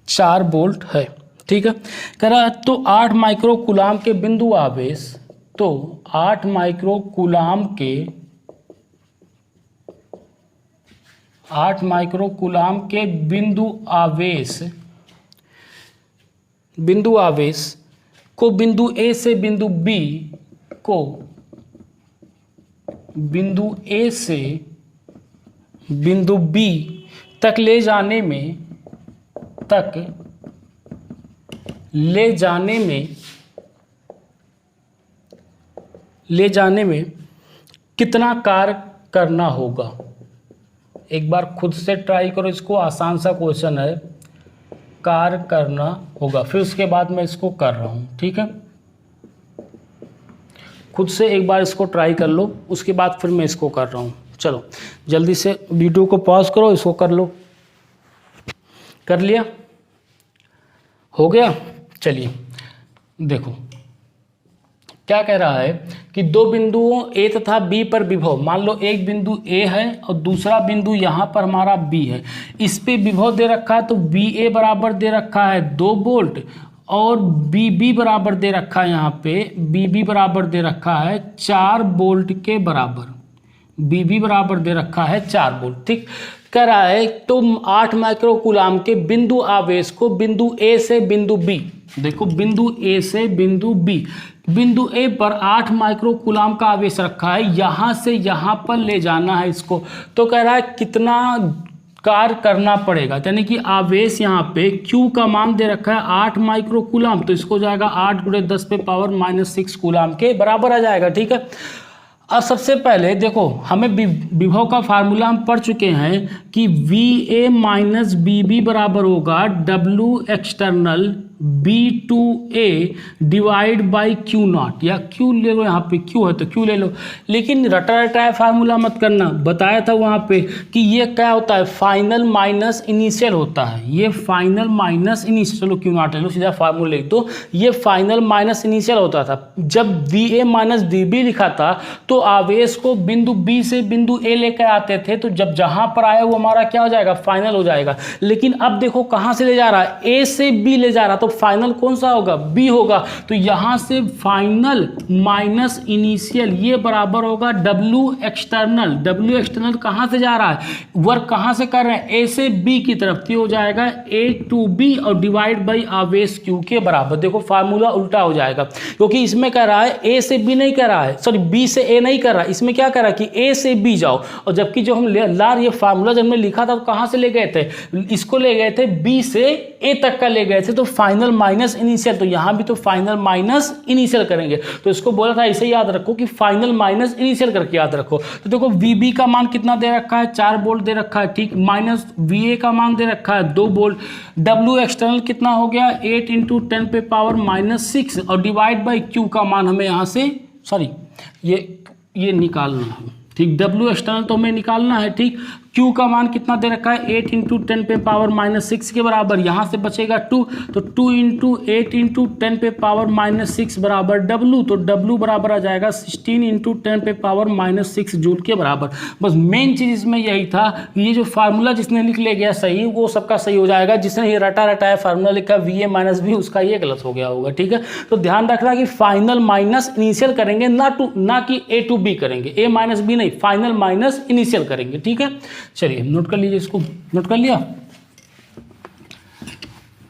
4 वोल्ट है। ठीक है, कह रहा है तो 8 माइक्रो कूलाम के बिंदु आवेश, तो 8 माइक्रो कूलाम के 8 माइक्रो कूलाम के बिंदु आवेश को बिंदु A से बिंदु B को बिंदु A से बिंदु B तक ले जाने में कितना कार्य करना होगा। एक बार खुद से ट्राई करो इसको, आसान सा क्वेश्चन है, कार्य करना होगा, फिर उसके बाद मैं इसको कर रहा हूँ। ठीक है, खुद से एक बार इसको ट्राई कर लो, उसके बाद फिर मैं इसको कर रहा हूँ। चलो जल्दी से वीडियो को पॉज करो, इसको कर लो। कर लिया, हो गया। चलिए देखो क्या कह रहा है कि दो बिंदुओं ए तथा बी पर विभव, मान लो एक बिंदु ए है और दूसरा बिंदु यहाँ पर हमारा बी है, इस पे विभव दे रखा है तो बी ए बराबर दे रखा है 2 वोल्ट और बी बी बराबर दे रखा है, यहाँ पे बी बी बराबर दे रखा है 4 वोल्ट के बराबर, बी बी बराबर दे रखा है 4 वोल्ट। ठीक, कह रहा है तो 8 माइक्रो कूलाम के बिंदु आवेश को बिंदु ए से बिंदु बी, देखो बिंदु ए से बिंदु बी, बिंदु ए पर 8 माइक्रो कूलाम का आवेश रखा है, यहाँ से यहाँ पर ले जाना है इसको। तो कह रहा है कितना कार्य करना पड़ेगा, यानी कि आवेश यहाँ पे Q का मान दे रखा है 8 माइक्रो कूलाम, तो इसको जाएगा 8 × 10⁻⁻6 कूलाम के बराबर आ जाएगा। ठीक है, अब सबसे पहले देखो हमें विभव का फार्मूला हम पढ़ चुके हैं कि VA माइनस BB बराबर होगा W external B2A divide by Q0, या Q ले लो, यहाँ पे Q है तो Q ले लो, लेकिन रटा रटाया फार्मूला मत करना, बताया था वहाँ पे कि ये क्या होता है, फाइनल माइनस इनिशियल होता है, ये फाइनल माइनस इनिशियल, चलो Q0 ले लो, सीधा फार्मूला लिख दो, ये फाइनल माइनस इनिशियल होता था। जब VA माइनस DB लिखा था तो आवेश को बिंदु B से बिंदु A लेकर आते थे, तो जब जहाँ पर आया वो हमारा क्या हो जाएगा, फाइनल हो जाएगा। लेकिन अब देखो कहाँ से ले जा रहा है, A से B ले जा रहा, तो फाइनल कौन सा होगा, बी होगा, तो यहां से फाइनल माइनस इनिशियल ये बराबर होगा W एक्सटर्नल। W एक्सटर्नल कहां से जा रहा है, वर्क कहां से कर रहे हैं, A से B की तरफ, तो हो जाएगा A to B और डिवाइड बाई आवेश Q के बराबर। देखो फार्मूला उल्टा हो जाएगा, क्योंकि इसमें कह रहा है A से B नहीं कर रहा है, सॉरी B से A नहीं कर रहा है, इसमें क्या कर रहा है कि A से B जाओ, और जबकि जो हम लार ये फार्मूला जब हमने लिखा था तो कहां से ले गए थे, इसको ले गए थे B से A तक का ले गए थे, तो फाइनल माइनस इनिशियल, तो यहां भी तो फाइनल माइनस इनिशियल करेंगे, तो इसको बोला था इसे याद रखो कि फाइनल माइनस इनिशियल करके याद रखो। तो देखो VB का मान कितना दे रखा है, 4 वोल्ट दे रखा है, ठीक, माइनस VA का मान दे रखा है 2 वोल्ट, W एक्सटर्नल कितना हो गया 8 × 10⁻⁻6 और डिवाइड बाई Q का मान हमें यहाँ से, सॉरी ये निकालना है, ठीक, W एक्सटर्नल तो हमें निकालना है, ठीक, Q का मान कितना दे रखा है 8 × 10⁻⁻6 के बराबर, यहाँ से बचेगा 2, तो 2 × 8 × 10⁻⁻6 बराबर W, तो W बराबर आ जाएगा 16 × 10⁻⁻6 जूल के बराबर। बस मेन चीज़ इसमें यही था, ये जो फार्मूला जिसने लिख ले गया सही वो सबका सही हो जाएगा, जिसने ये रटा रटाया फार्मूला लिखा VA माइनस B उसका ये गलत हो गया होगा। ठीक है, तो ध्यान रखना कि फाइनल माइनस इनिशियल करेंगे, ना कि A to B करेंगे, A माइनस B नहीं, फाइनल माइनस इनिशियल करेंगे। ठीक है, चलिए नोट कर लीजिए, इसको नोट कर लिया।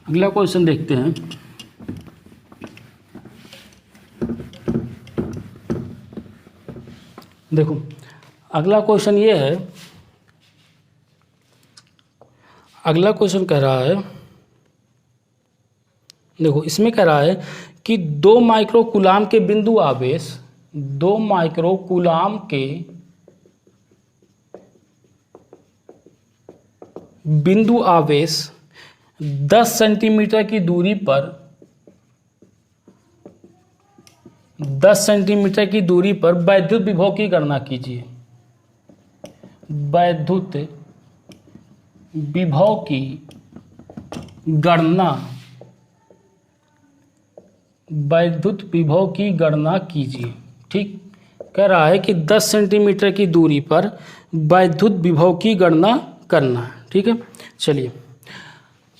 अगला क्वेश्चन देखते हैं। देखो अगला क्वेश्चन ये है, अगला क्वेश्चन कह रहा है, देखो इसमें कह रहा है कि 2 माइक्रो कूलाम के बिंदु आवेश, 2 माइक्रो कूलाम के बिंदु आवेश 10 सेंटीमीटर की दूरी पर, 10 सेंटीमीटर की दूरी पर वैद्युत विभव की गणना कीजिए। वैद्युत विभव की गणना, वैद्युत विभव की गणना कीजिए। ठीक, कह रहा है कि 10 सेंटीमीटर की दूरी पर वैद्युत विभव की गणना करना है। ठीक है, चलिए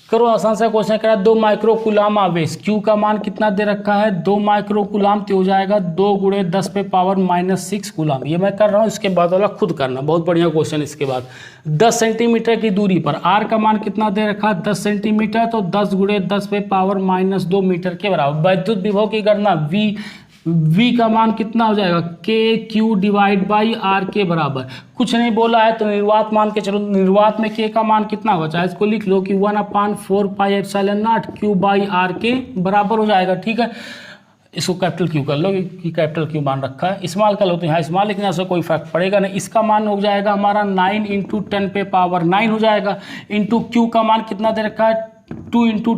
करो, आसान सा क्वेश्चन कह रहा है 2 माइक्रो कूलाम आवेश, Q का मान कितना दे रखा है 2 माइक्रो कूलाम, तो हो जाएगा 2 × 10⁻⁻6 कूलाम। ये मैं कर रहा हूँ, इसके बाद वाला खुद करना, बहुत बढ़िया क्वेश्चन। इसके बाद 10 सेंटीमीटर की दूरी पर R का मान कितना दे रखा है 10 सेंटीमीटर, तो 10 × 10⁻⁻2 मीटर के बराबर। वैद्युत विभव की गणना V का मान कितना हो जाएगा KQ डिवाइड बाई R के बराबर। कुछ नहीं बोला है तो निर्वात मान के चलो, निर्वात में K का मान कितना होगा, चाहे इसको लिख लो कि 1/4πε0 Q बाई R के बराबर हो जाएगा। ठीक है, इसको कैपिटल Q कर लो कि कैपिटल Q मान रखा है, इस्तेमाल कर लो तो यहाँ इस्तेमाल, लेकिन ऐसा कोई फर्क पड़ेगा नहीं। इसका मान हो जाएगा हमारा 9 × 10⁻9 हो जाएगा, इंटू Q का मान कितना दे रखा है 2 ×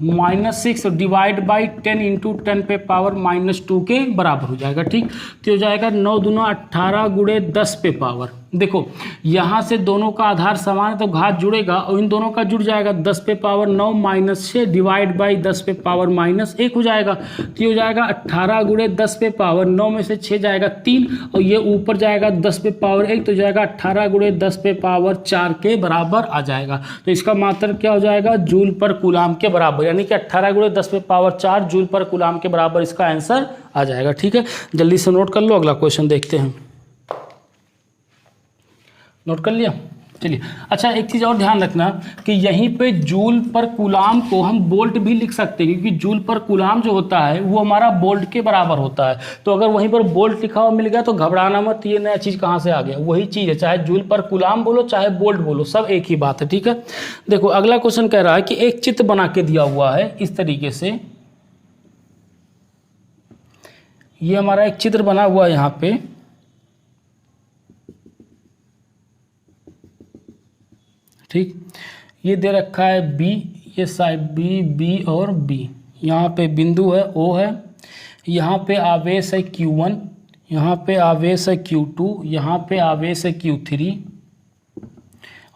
10⁻6 डिवाइड बाई 10 × 10⁻2 के बराबर हो जाएगा। ठीक, तो हो जाएगा 9 दूना 18 × 10 पे पावर देखो यहाँ से दोनों का आधार समान है तो घात जुड़ेगा और इन दोनों का जुड़ जाएगा 10 पे पावर 9 माइनस 6 डिवाइड बाई 10 पे पावर माइनस 1 हो जाएगा। तो ये हो जाएगा 18 गुणे 10 पे पावर 9 में से 6 जाएगा 3 और ये ऊपर जाएगा 10 पे पावर 1 तो जाएगा 18 गुणे 10 पे पावर 4 के बराबर आ जाएगा। तो इसका मात्रक क्या हो जाएगा, जूल पर कूलाम के बराबर, यानी कि 18 गुणे 10 पे पावर 4 जूल पर कूलाम के बराबर इसका आंसर आ जाएगा। ठीक है, जल्दी से नोट कर लो, अगला क्वेश्चन देखते हैं। नोट कर लिया, चलिए। अच्छा, एक चीज़ और ध्यान रखना कि यहीं पे जूल पर कूलाम को हम वोल्ट भी लिख सकते हैं, क्योंकि जूल पर कूलाम जो होता है वो हमारा वोल्ट के बराबर होता है। तो अगर वहीं पर वोल्ट लिखा हुआ मिल गया तो घबराना मत, ये नया चीज़ कहाँ से आ गया, वही चीज़ है, चाहे जूल पर कूलाम बोलो चाहे वोल्ट बोलो, सब एक ही बात है। ठीक है, देखो अगला क्वेश्चन कह रहा है कि एक चित्र बना के दिया हुआ है इस तरीके से, ये हमारा एक चित्र बना हुआ है यहाँ पे, ठीक। ये दे रखा है बी, ये साइड बी, बी और बी, यहाँ पे बिंदु है ओ है, यहाँ पे आवेश है Q1, यहाँ पे आवेश है Q2, यहाँ पे आवेश है Q3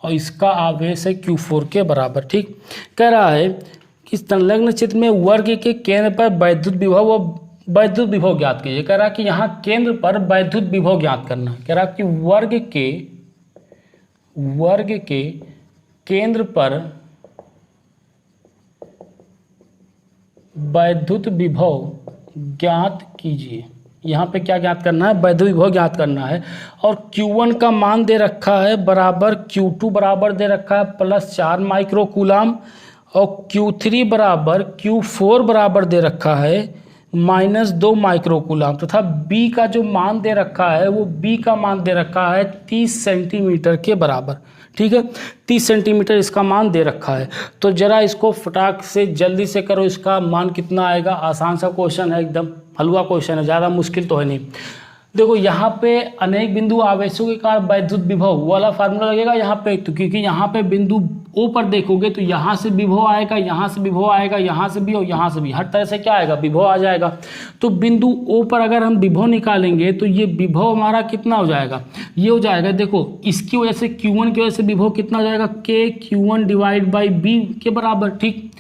और इसका आवेश है Q4 के बराबर। ठीक, कह रहा है कि संलग्न चित्र में वर्ग के केंद्र पर वैद्युत विभव व वैद्युत विभव ज्ञात कीजिए। कह रहा है कि यहाँ केंद्र पर वैद्युत विभव ज्ञात करना है। कह रहा है कि वर्ग के केंद्र पर वैद्युत विभव ज्ञात कीजिए। यहाँ पे क्या ज्ञात करना है, वैद्युत विभव ज्ञात करना है। और Q1 का मान दे रखा है बराबर Q2 बराबर दे रखा है +4 माइक्रो कूलाम और Q3 बराबर Q4 बराबर दे रखा है -2 माइक्रो कूलाम, तथा B का जो मान दे रखा है वो B का मान दे रखा है 30 सेंटीमीटर के बराबर। ठीक है, 30 सेंटीमीटर इसका मान दे रखा है। तो जरा इसको फटाक से जल्दी से करो, इसका मान कितना आएगा। आसान सा क्वेश्चन है, एकदम हलवा क्वेश्चन है, ज़्यादा मुश्किल तो है नहीं। देखो यहाँ पे अनेक बिंदु आवेशों के कारण वैद्युत विभव वाला फार्मूला लगेगा यहाँ पे, तो क्योंकि यहाँ पे बिंदु ओ पर देखोगे तो यहाँ से विभव आएगा, यहाँ से विभव आएगा, यहाँ से भी और यहाँ से भी, हर तरह से क्या आएगा, विभव आ जाएगा। तो बिंदु ओ पर अगर हम विभव निकालेंगे तो ये विभव हमारा कितना हो जाएगा, ये हो जाएगा, देखो इसकी वजह से Q1 की वजह से विभव कितना हो जाएगा, के Q1 डिवाइड बाई बी के बराबर। ठीक,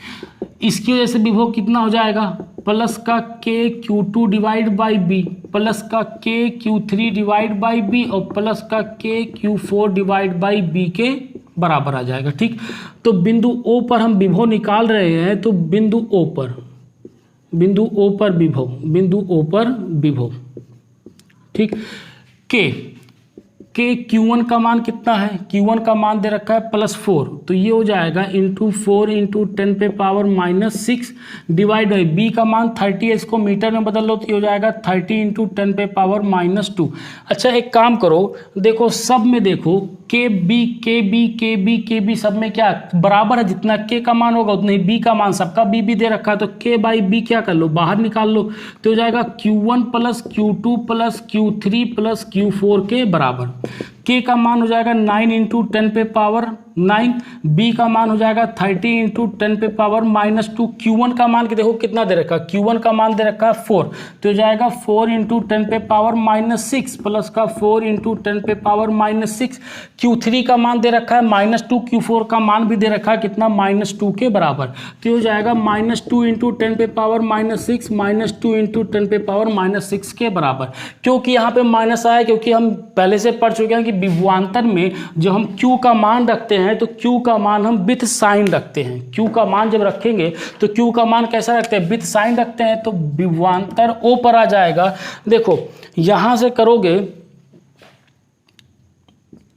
इसकी वजह से विभव कितना हो जाएगा, प्लस का के Q2 divide by B plus का के Q3 डिवाइड बाई बी और प्लस का के Q4 डिवाइड बाई बी के बराबर आ जाएगा। ठीक, तो बिंदु O पर हम विभव निकाल रहे हैं, तो बिंदु O पर विभव, ठीक। के Q1 का मान कितना है, Q1 का मान दे रखा है +4, तो ये हो जाएगा ×4 × 10 पे पावर -6 डिवाइड बाई बी का मान 30 है, इसको मीटर में बदल लो तो ये हो जाएगा 30 × 10 पे पावर -2। अच्छा एक काम करो, देखो सब में देखो के बी सब में क्या बराबर है, जितना के का मान होगा उतना ही बी का मान, सबका बी दे रखा है, तो के बाई बी क्या कर लो, बाहर निकाल लो, तो हो जाएगा Q1 + Q2 + Q3 + Q4 के बराबर। के का मान हो जाएगा 9 × 10 पे पावर 9, बी का मान हो जाएगा 30 × 10 पे पावर -2, Q1 का मान देखो कितना दे रखा है, Q1 का मान दे रखा है 4, तो हो जाएगा 4 × 10 पे पावर -6 प्लस का 4 × 10 पे पावर -6, Q3 का मान दे रखा है -2, Q4 का मान भी दे रखा है कितना, -2 के बराबर, तो हो जाएगा -2 × 10 पे पावर -6 -2 × 10 पे पावर -6 के बराबर। क्योंकि यहाँ पे माइनस आया, क्योंकि हम पहले से पढ़ चुके हैं कि विभवांतर में जो हम Q का मान रखते हैं तो Q का मान हम विथ साइन रखते हैं। Q का मान जब रखेंगे तो Q का मान कैसा रखते हैं, विथ साइन रखते हैं, तो विभवांतर O पर आ जाएगा। देखो यहां से करोगे,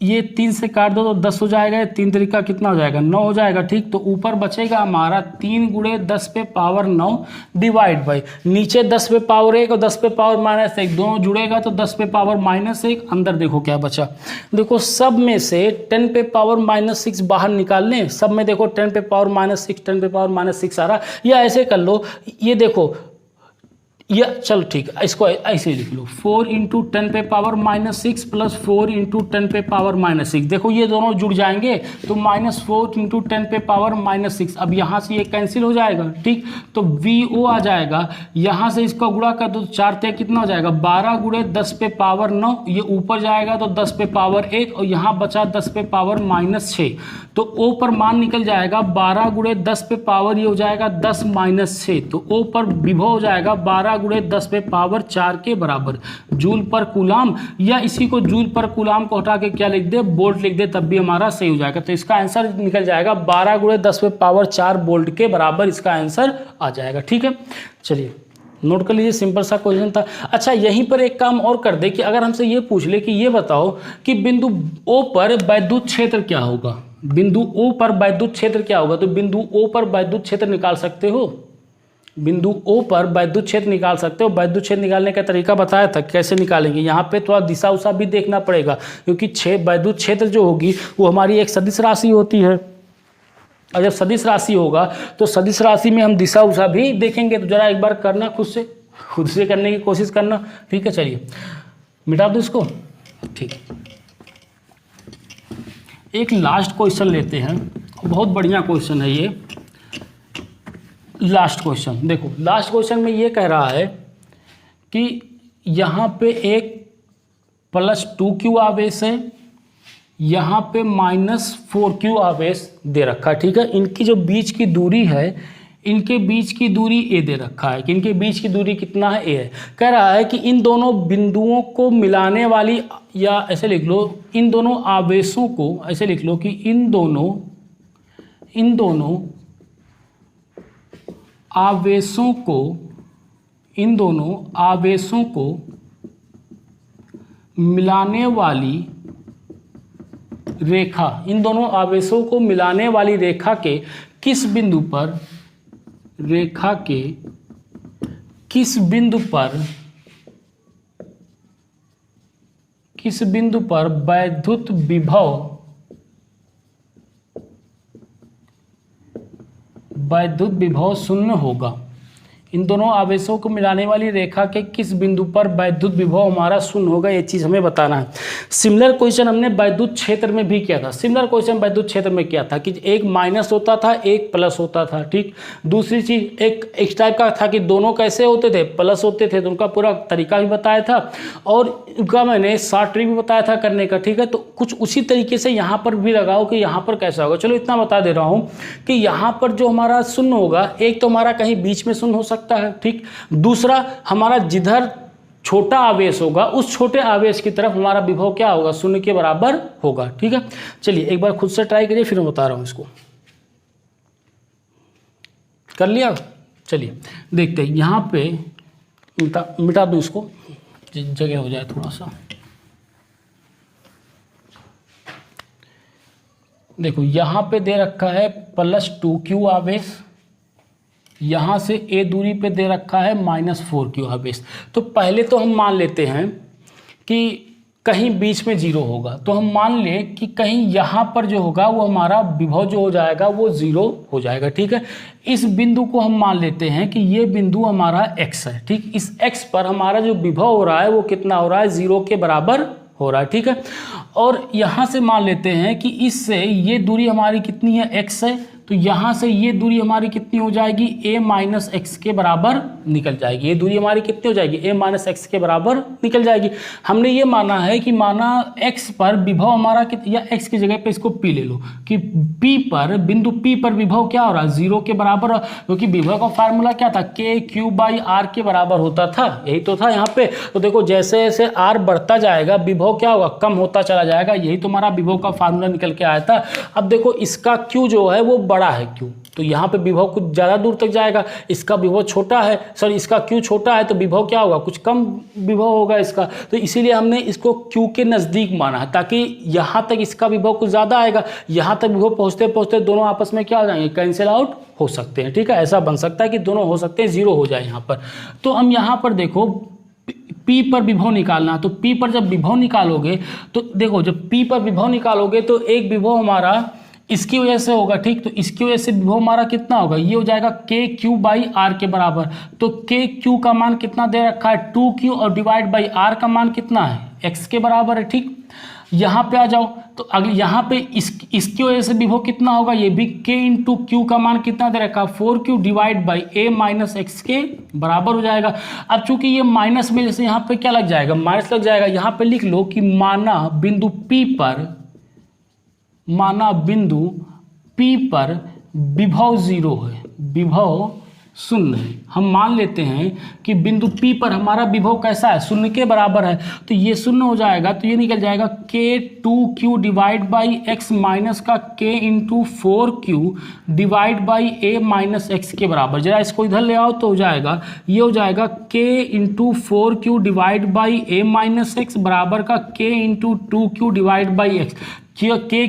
ये 3 से काट दो तो 10 हो जाएगा, 3 तरीका कितना हो जाएगा, 9 हो जाएगा। ठीक, तो ऊपर बचेगा हमारा 3 × 10 पे पावर 9 डिवाइड बाई नीचे 10 पे पावर 1 और 10 पे पावर -1, दोनों जुड़ेगा तो 10 पे पावर -1, अंदर देखो क्या बचा, देखो सब में से 10 पे पावर -6 बाहर निकाल लें, सब में देखो 10 पे पावर -6 10 पे पावर -6 आ रहा, या ऐसे कर लो, ये देखो या चलो ठीक है, इसको ऐसे लिख लो, 4 इंटू 10 पे पावर -6 प्लस 4 इंटू 10 पे पावर -6। देखो ये दोनों जुड़ जाएंगे तो -4 इंटू 10 पे पावर -6। अब यहाँ से ये कैंसिल हो जाएगा, ठीक, तो VO आ जाएगा। यहाँ से इसका गुणा कर दो तो 4 ते कितना हो जाएगा, 12 गुणे 10 पे पावर 9, ये ऊपर जाएगा तो 10 पे पावर 1 और यहाँ बचा 10 पे पावर -6, तो O पर मान निकल जाएगा 12 गुणे 10 पे पावर ये हो जाएगा 10 -6, तो O पर विभव हो जाएगा 12 गुणे 10 पे पावर 4 के बराबर जूल पर कूलाम, या इसी को जूल पर कूलाम को हटा के क्या लिख दे, वोल्ट लिख दे, तब भी हमारा सही हो जाएगा। तो इसका आंसर निकल जाएगा 12 गुणे 10 पे पावर 4 वोल्ट के बराबर इसका आंसर आ जाएगा। ठीक है, चलिए नोट कर लीजिए, सिंपल सा क्वेश्चन था। अच्छा यहीं पर एक काम और कर दे कि अगर हमसे ये पूछ ले कि ये बताओ कि बिंदु O पर वैद्युत क्षेत्र क्या होगा, बिंदु O पर वैद्युत क्षेत्र क्या होगा, तो बिंदु O पर वैद्युत क्षेत्र निकाल सकते हो, बिंदु O पर वैद्युत क्षेत्र निकाल सकते हो। वैद्युत क्षेत्र निकालने का तरीका बताया था, कैसे निकालेंगे, यहाँ पे थोड़ा दिशा उसा भी देखना पड़ेगा, क्योंकि वैद्युत क्षेत्र जो होगी वो हमारी एक सदिश राशि होती है, और जब सदिश राशि होगा तो सदिश राशि में हम दिशा उषा भी देखेंगे। तो जरा एक बार करना, खुद से करने की कोशिश करना। ठीक है, चलिए मिटा दो इसको। ठीक, एक लास्ट क्वेश्चन लेते हैं, बहुत बढ़िया क्वेश्चन है ये लास्ट क्वेश्चन। देखो लास्ट क्वेश्चन में ये कह रहा है कि यहाँ पे एक +2q आवेश है, यहाँ पे -4q आवेश दे रखा है। ठीक है, इनकी जो बीच की दूरी है, इनके बीच की दूरी a दे रखा है कि इनके बीच की दूरी कितना है, a है। कह रहा है कि इन दोनों बिंदुओं को मिलाने वाली, या ऐसे लिख लो इन दोनों आवेशों को, ऐसे लिख लो कि इन दोनों आवेशों को मिलाने वाली रेखा, इन दोनों आवेशों को मिलाने वाली रेखा के किस बिंदु पर, रेखा के किस बिंदु पर वैद्युत विभव शून्य होगा। इन दोनों आवेशों को मिलाने वाली रेखा के किस बिंदु पर वैद्युत विभव हमारा शून्य होगा, ये चीज़ हमें बताना है। सिमिलर क्वेश्चन हमने वैद्युत क्षेत्र में भी किया था। सिमिलर क्वेश्चन वैद्युत क्षेत्र में क्या था कि एक माइनस होता था, एक प्लस होता था। ठीक, दूसरी चीज एक इस टाइप का था कि दोनों कैसे होते थे, प्लस होते थे, तो उनका पूरा तरीका भी बताया था और उनका मैंने शॉर्ट ट्रिक भी बताया था करने का। ठीक है, तो कुछ उसी तरीके से यहाँ पर भी लगाओ कि यहाँ पर कैसा होगा। चलो इतना बता दे रहा हूँ कि यहाँ पर जो हमारा शून्य होगा, एक तो हमारा कहीं बीच में शून्य हो सकता है, ठीक, दूसरा हमारा जिधर छोटा आवेश होगा उस छोटे आवेश की तरफ हमारा विभव क्या होगा, शून्य के बराबर होगा। ठीक है, चलिए एक बार खुद से ट्राई करिए, फिर मैं बता रहा हूं इसको। कर लिया, चलिए देखते हैं। यहां पे मिटा दूं इसको, जगह हो जाए थोड़ा सा। देखो यहां पे दे रखा है +2q आवेश, यहाँ से a दूरी पे दे रखा है -4q आवेश। तो पहले तो हम मान लेते हैं कि कहीं बीच में 0 होगा, तो हम मान लें कि कहीं यहाँ पर जो होगा वो हमारा विभव जो हो जाएगा वो 0 हो जाएगा। ठीक है, इस बिंदु को हम मान लेते हैं कि ये बिंदु हमारा x है। ठीक, इस x पर हमारा जो विभव हो रहा है वो कितना हो रहा है, 0 के बराबर हो रहा है। ठीक है, और यहाँ से मान लेते हैं कि इससे ये दूरी हमारी कितनी है, x है, तो यहाँ से ये दूरी हमारी कितनी हो जाएगी, a - x के बराबर निकल जाएगी। ये दूरी हमारी कितनी हो जाएगी, a - x के बराबर निकल जाएगी। हमने ये माना है कि माना x पर विभव हमारा या x की जगह पे इसको p ले लो कि p पर, बिंदु p पर विभव क्या हो रहा है, 0 के बराबर, क्योंकि विभव का फार्मूला क्या था, k/r के बराबर होता था, यही तो था यहाँ पे। तो देखो जैसे जैसे r बढ़ता जाएगा विभव क्या होगा, कम होता चला जाएगा, यही तो हमारा विभव का फार्मूला निकल के आया था। अब देखो इसका q जो है वो बड़ा है q, तो यहाँ पे विभव कुछ ज़्यादा दूर तक जाएगा, इसका विभव छोटा है, सॉरी इसका q छोटा है, तो विभव क्या होगा, कुछ कम विभव होगा इसका। तो इसीलिए हमने इसको q के नज़दीक माना है, ताकि यहाँ तक इसका विभव कुछ ज़्यादा आएगा, यहाँ तक विभव पहुँचते पहुँचते दोनों आपस में क्या हो जाएंगे, कैंसिल आउट हो सकते हैं। ठीक है, ऐसा बन सकता है कि दोनों हो सकते हैं 0 हो जाए यहाँ पर। तो हम यहाँ पर देखो P पर विभव निकालना, तो P पर जब विभव निकालोगे तो देखो जब P पर विभव निकालोगे तो एक विभव हमारा इसकी वजह से होगा, ठीक। तो इसकी वजह से विभव हमारा कितना होगा, ये हो जाएगा के क्यू बाई आर के बराबर। तो के क्यू का मान कितना दे रखा है 2q, और डिवाइड बाई आर का मान कितना है x के बराबर है, ठीक। यहाँ पे आ जाओ तो अगले यहाँ पे इसकी वजह से विभव कितना होगा, ये भी k इंटू क्यू का मान कितना दे रखा है 4q divide by a minus x के बराबर हो जाएगा। अब चूंकि ये माइनस में जैसे यहाँ पे क्या लग जाएगा, माइनस लग जाएगा। यहाँ पे लिख लो कि माना बिंदु P पर विभव 0 है, विभव शून्य है। हम मान लेते हैं कि बिंदु P पर हमारा विभव कैसा है, शून्य के बराबर है। तो ये शून्य हो जाएगा, तो ये निकल जाएगा k2q divide by x minus का k into 4q divide by a minus x के बराबर। जरा इसको इधर ले आओ तो हो जाएगा, ये हो जाएगा k into 4q divide by a minus x बराबर का k into 2q divide by x. के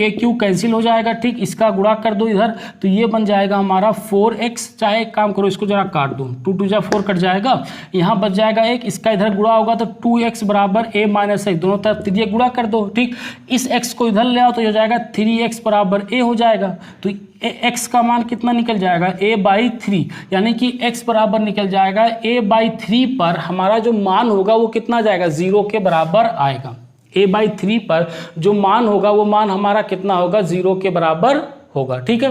क्यू कैंसिल हो जाएगा, ठीक। इसका गुणा कर दो इधर, तो ये बन जाएगा हमारा 4x। चाहे एक काम करो, इसको जरा काट दो, 2 2 जा 4 कट जाएगा, यहाँ बच जाएगा 1। इसका इधर गुणा होगा तो 2x बराबर a माइनस एक्स, दोनों तरफ 3 गुणा कर दो, ठीक। इस x को इधर ले आओ तो हो जाएगा 3x बराबर a हो जाएगा। तो x का मान कितना निकल जाएगा a/3, यानी कि x बराबर निकल जाएगा a/3 पर हमारा जो मान होगा वो कितना जाएगा, 0 के बराबर आएगा। a/3 पर जो मान होगा वो मान हमारा कितना होगा, 0 के बराबर होगा, ठीक है।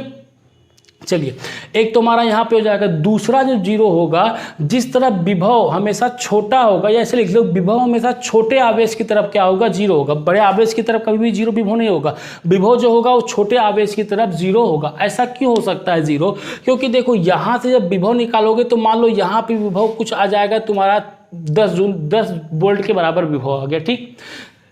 चलिए, एक तो हमारा यहाँ पे हो जाएगा। दूसरा जो 0 होगा, जिस तरफ विभव हमेशा छोटा होगा, या ऐसे लिख लो विभव हमेशा छोटे आवेश की तरफ क्या होगा, 0 होगा। बड़े आवेश की तरफ कभी भी 0 विभव नहीं होगा। विभव जो होगा वो छोटे आवेश की तरफ 0 होगा। ऐसा क्यों हो सकता है 0? क्योंकि देखो यहाँ से जब विभव निकालोगे तो मान लो यहाँ पे विभव कुछ आ जाएगा तुम्हारा 10 वोल्ट के बराबर विभव आ गया, ठीक।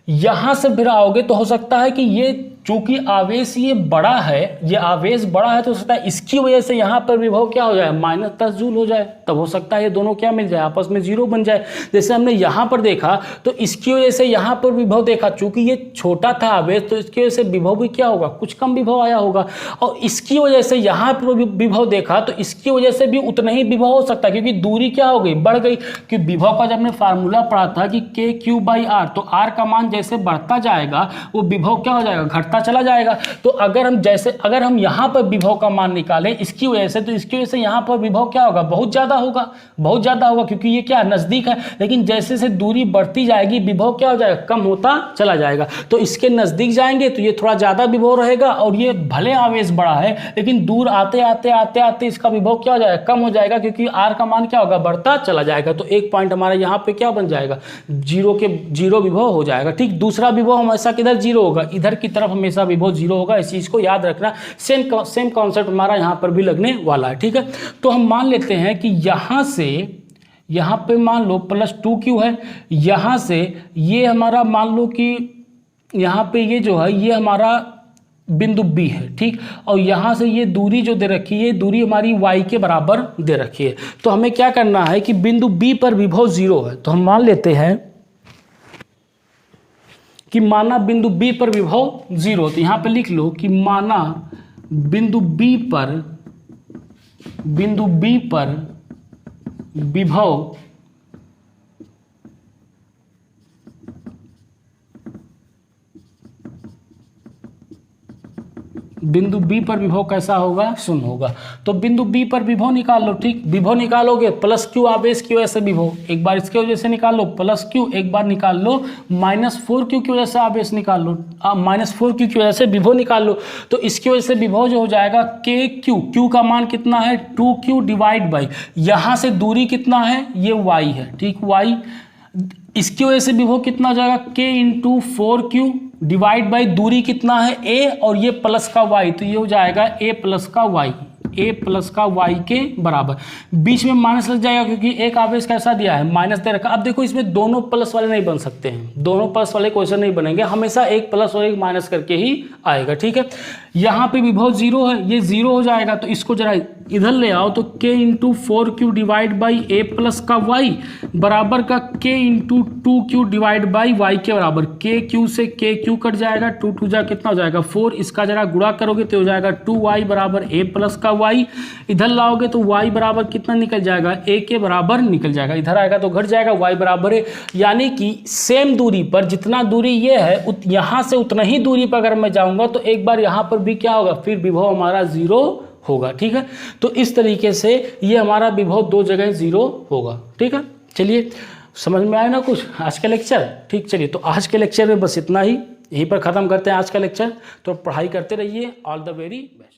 यहां से फिर आओगे तो हो सकता है कि ये चूंकि आवेश ये बड़ा है, ये आवेश बड़ा है, तो हो सकता है इसकी वजह से यहाँ पर विभव क्या हो जाए, -10 जूल हो जाए। तब हो सकता है ये दोनों क्या मिल जाए, आपस में 0 बन जाए। जैसे हमने यहाँ पर देखा तो इसकी वजह से यहाँ पर विभव देखा, चूंकि ये छोटा था आवेश तो इसकी वजह से विभव भी क्या होगा, कुछ कम विभव आया होगा। और इसकी वजह से यहाँ पर विभव देखा तो इसकी वजह से भी उतना ही विभव हो सकता है, क्योंकि दूरी क्या हो गई, बढ़ गई। कि विभव का जब हमने फार्मूला पढ़ा था कि k/r, तो r का मान जैसे बढ़ता जाएगा वो विभव क्या हो जाएगा, घटता चला जाएगा। तो अगर हम यहाँ पर विभव का मान निकालें इसकी वजह से, तो इसकी वजह से यहाँ पर विभव क्या होगा, बहुत ज्यादा होगा, क्योंकि ये क्या नजदीक है। लेकिन जैसे जैसे दूरी बढ़ती जाएगी विभव क्या हो जाएगा, कम होता चला जाएगा। तो इसके नजदीक जाएंगे तो ये थोड़ा ज्यादा विभव रहेगा, और ये भले आवेश बड़ा है लेकिन दूर आते आते इसका विभव क्या हो जाएगा, कम हो जाएगा, क्योंकि आर का मान क्या होगा, बढ़ता चला जाएगा। तो एक पॉइंट हमारा यहाँ पे क्या बन जाएगा, 0 विभव हो जाएगा, ठीक। दूसरा विभव हमेशा किधर 0 होगा, इधर की तरफ हमेशा विभव 0 होगा। इस चीज को याद रखना। सेम कॉन्सेप्ट हमारा यहां पर भी लगने वाला है, ठीक है। तो हम मान लेते हैं कि यहां से यहां पे मान लो +2q है, यहां से ये हमारा मान लो कि यहां पे ये जो है ये हमारा बिंदु B है, ठीक। और यहां से ये दूरी जो दे रखी है, दूरी हमारी y के बराबर दे रखी है। तो हमें क्या करना है कि बिंदु B पर विभव 0 है। तो हम मान लेते हैं कि माना बिंदु B पर विभव 0, तो यहां पे लिख लो कि माना बिंदु B पर विभव बिंदु B पर विभव कैसा होगा, 0 होगा। तो बिंदु B पर विभव निकाल लो, ठीक। विभव निकालोगे +q आवेश की वजह से विभव, एक बार इसके वजह से निकाल लो +q, एक बार निकाल लो -4q की वजह से आवेश निकाल लो, -4q की वजह से विभव निकाल लो। तो इसकी वजह से विभव जो हो जाएगा q का मान कितना है 2q डिवाइड बाई, यहाँ से दूरी कितना है, ये y है, ठीक, y। इसकी वजह से विभव कितना हो जाएगा, k into 4q divide by दूरी कितना है a, और ये प्लस का y, तो ये हो जाएगा a प्लस का y के बराबर। बीच में माइनस लग जाएगा क्योंकि एक आवेश कैसा दिया है, माइनस दे रखा। अब देखो इसमें दोनों प्लस वाले नहीं बन सकते हैं, दोनों प्लस वाले क्वेश्चन नहीं बनेंगे, हमेशा एक प्लस और एक माइनस करके ही आएगा, ठीक है। यहाँ पे विभव 0 है, ये 0 हो जाएगा। तो इसको जरा इधर ले आओ तो k into 4q divide by a plus का y बराबर का k into 2q divide by y के बराबर। k q से k q कट जाएगा, 2 2 जा कितना हो जाएगा 4, इसका जरा गुणा करोगे तो हो जाएगा 2y बराबर a प्लस का y। इधर लाओगे तो y बराबर कितना निकल जाएगा, a के बराबर निकल जाएगा। इधर आएगा तो घट जाएगा, y बराबर है। यानी कि सेम दूरी पर जितना दूरी ये है यहाँ से उतना ही दूरी पर अगर मैं जाऊँगा तो एक बार यहाँ पर भी क्या होगा, फिर विभव हमारा 0 होगा। ठीक है, तो इस तरीके से ये हमारा विभव 2 जगह 0 होगा। ठीक है, चलिए समझ में आया ना कुछ आज का लेक्चर। ठीक, चलिए तो आज के लेक्चर में बस इतना ही, यहीं पर ख़त्म करते हैं आज का लेक्चर। तो पढ़ाई करते रहिए। All the very best.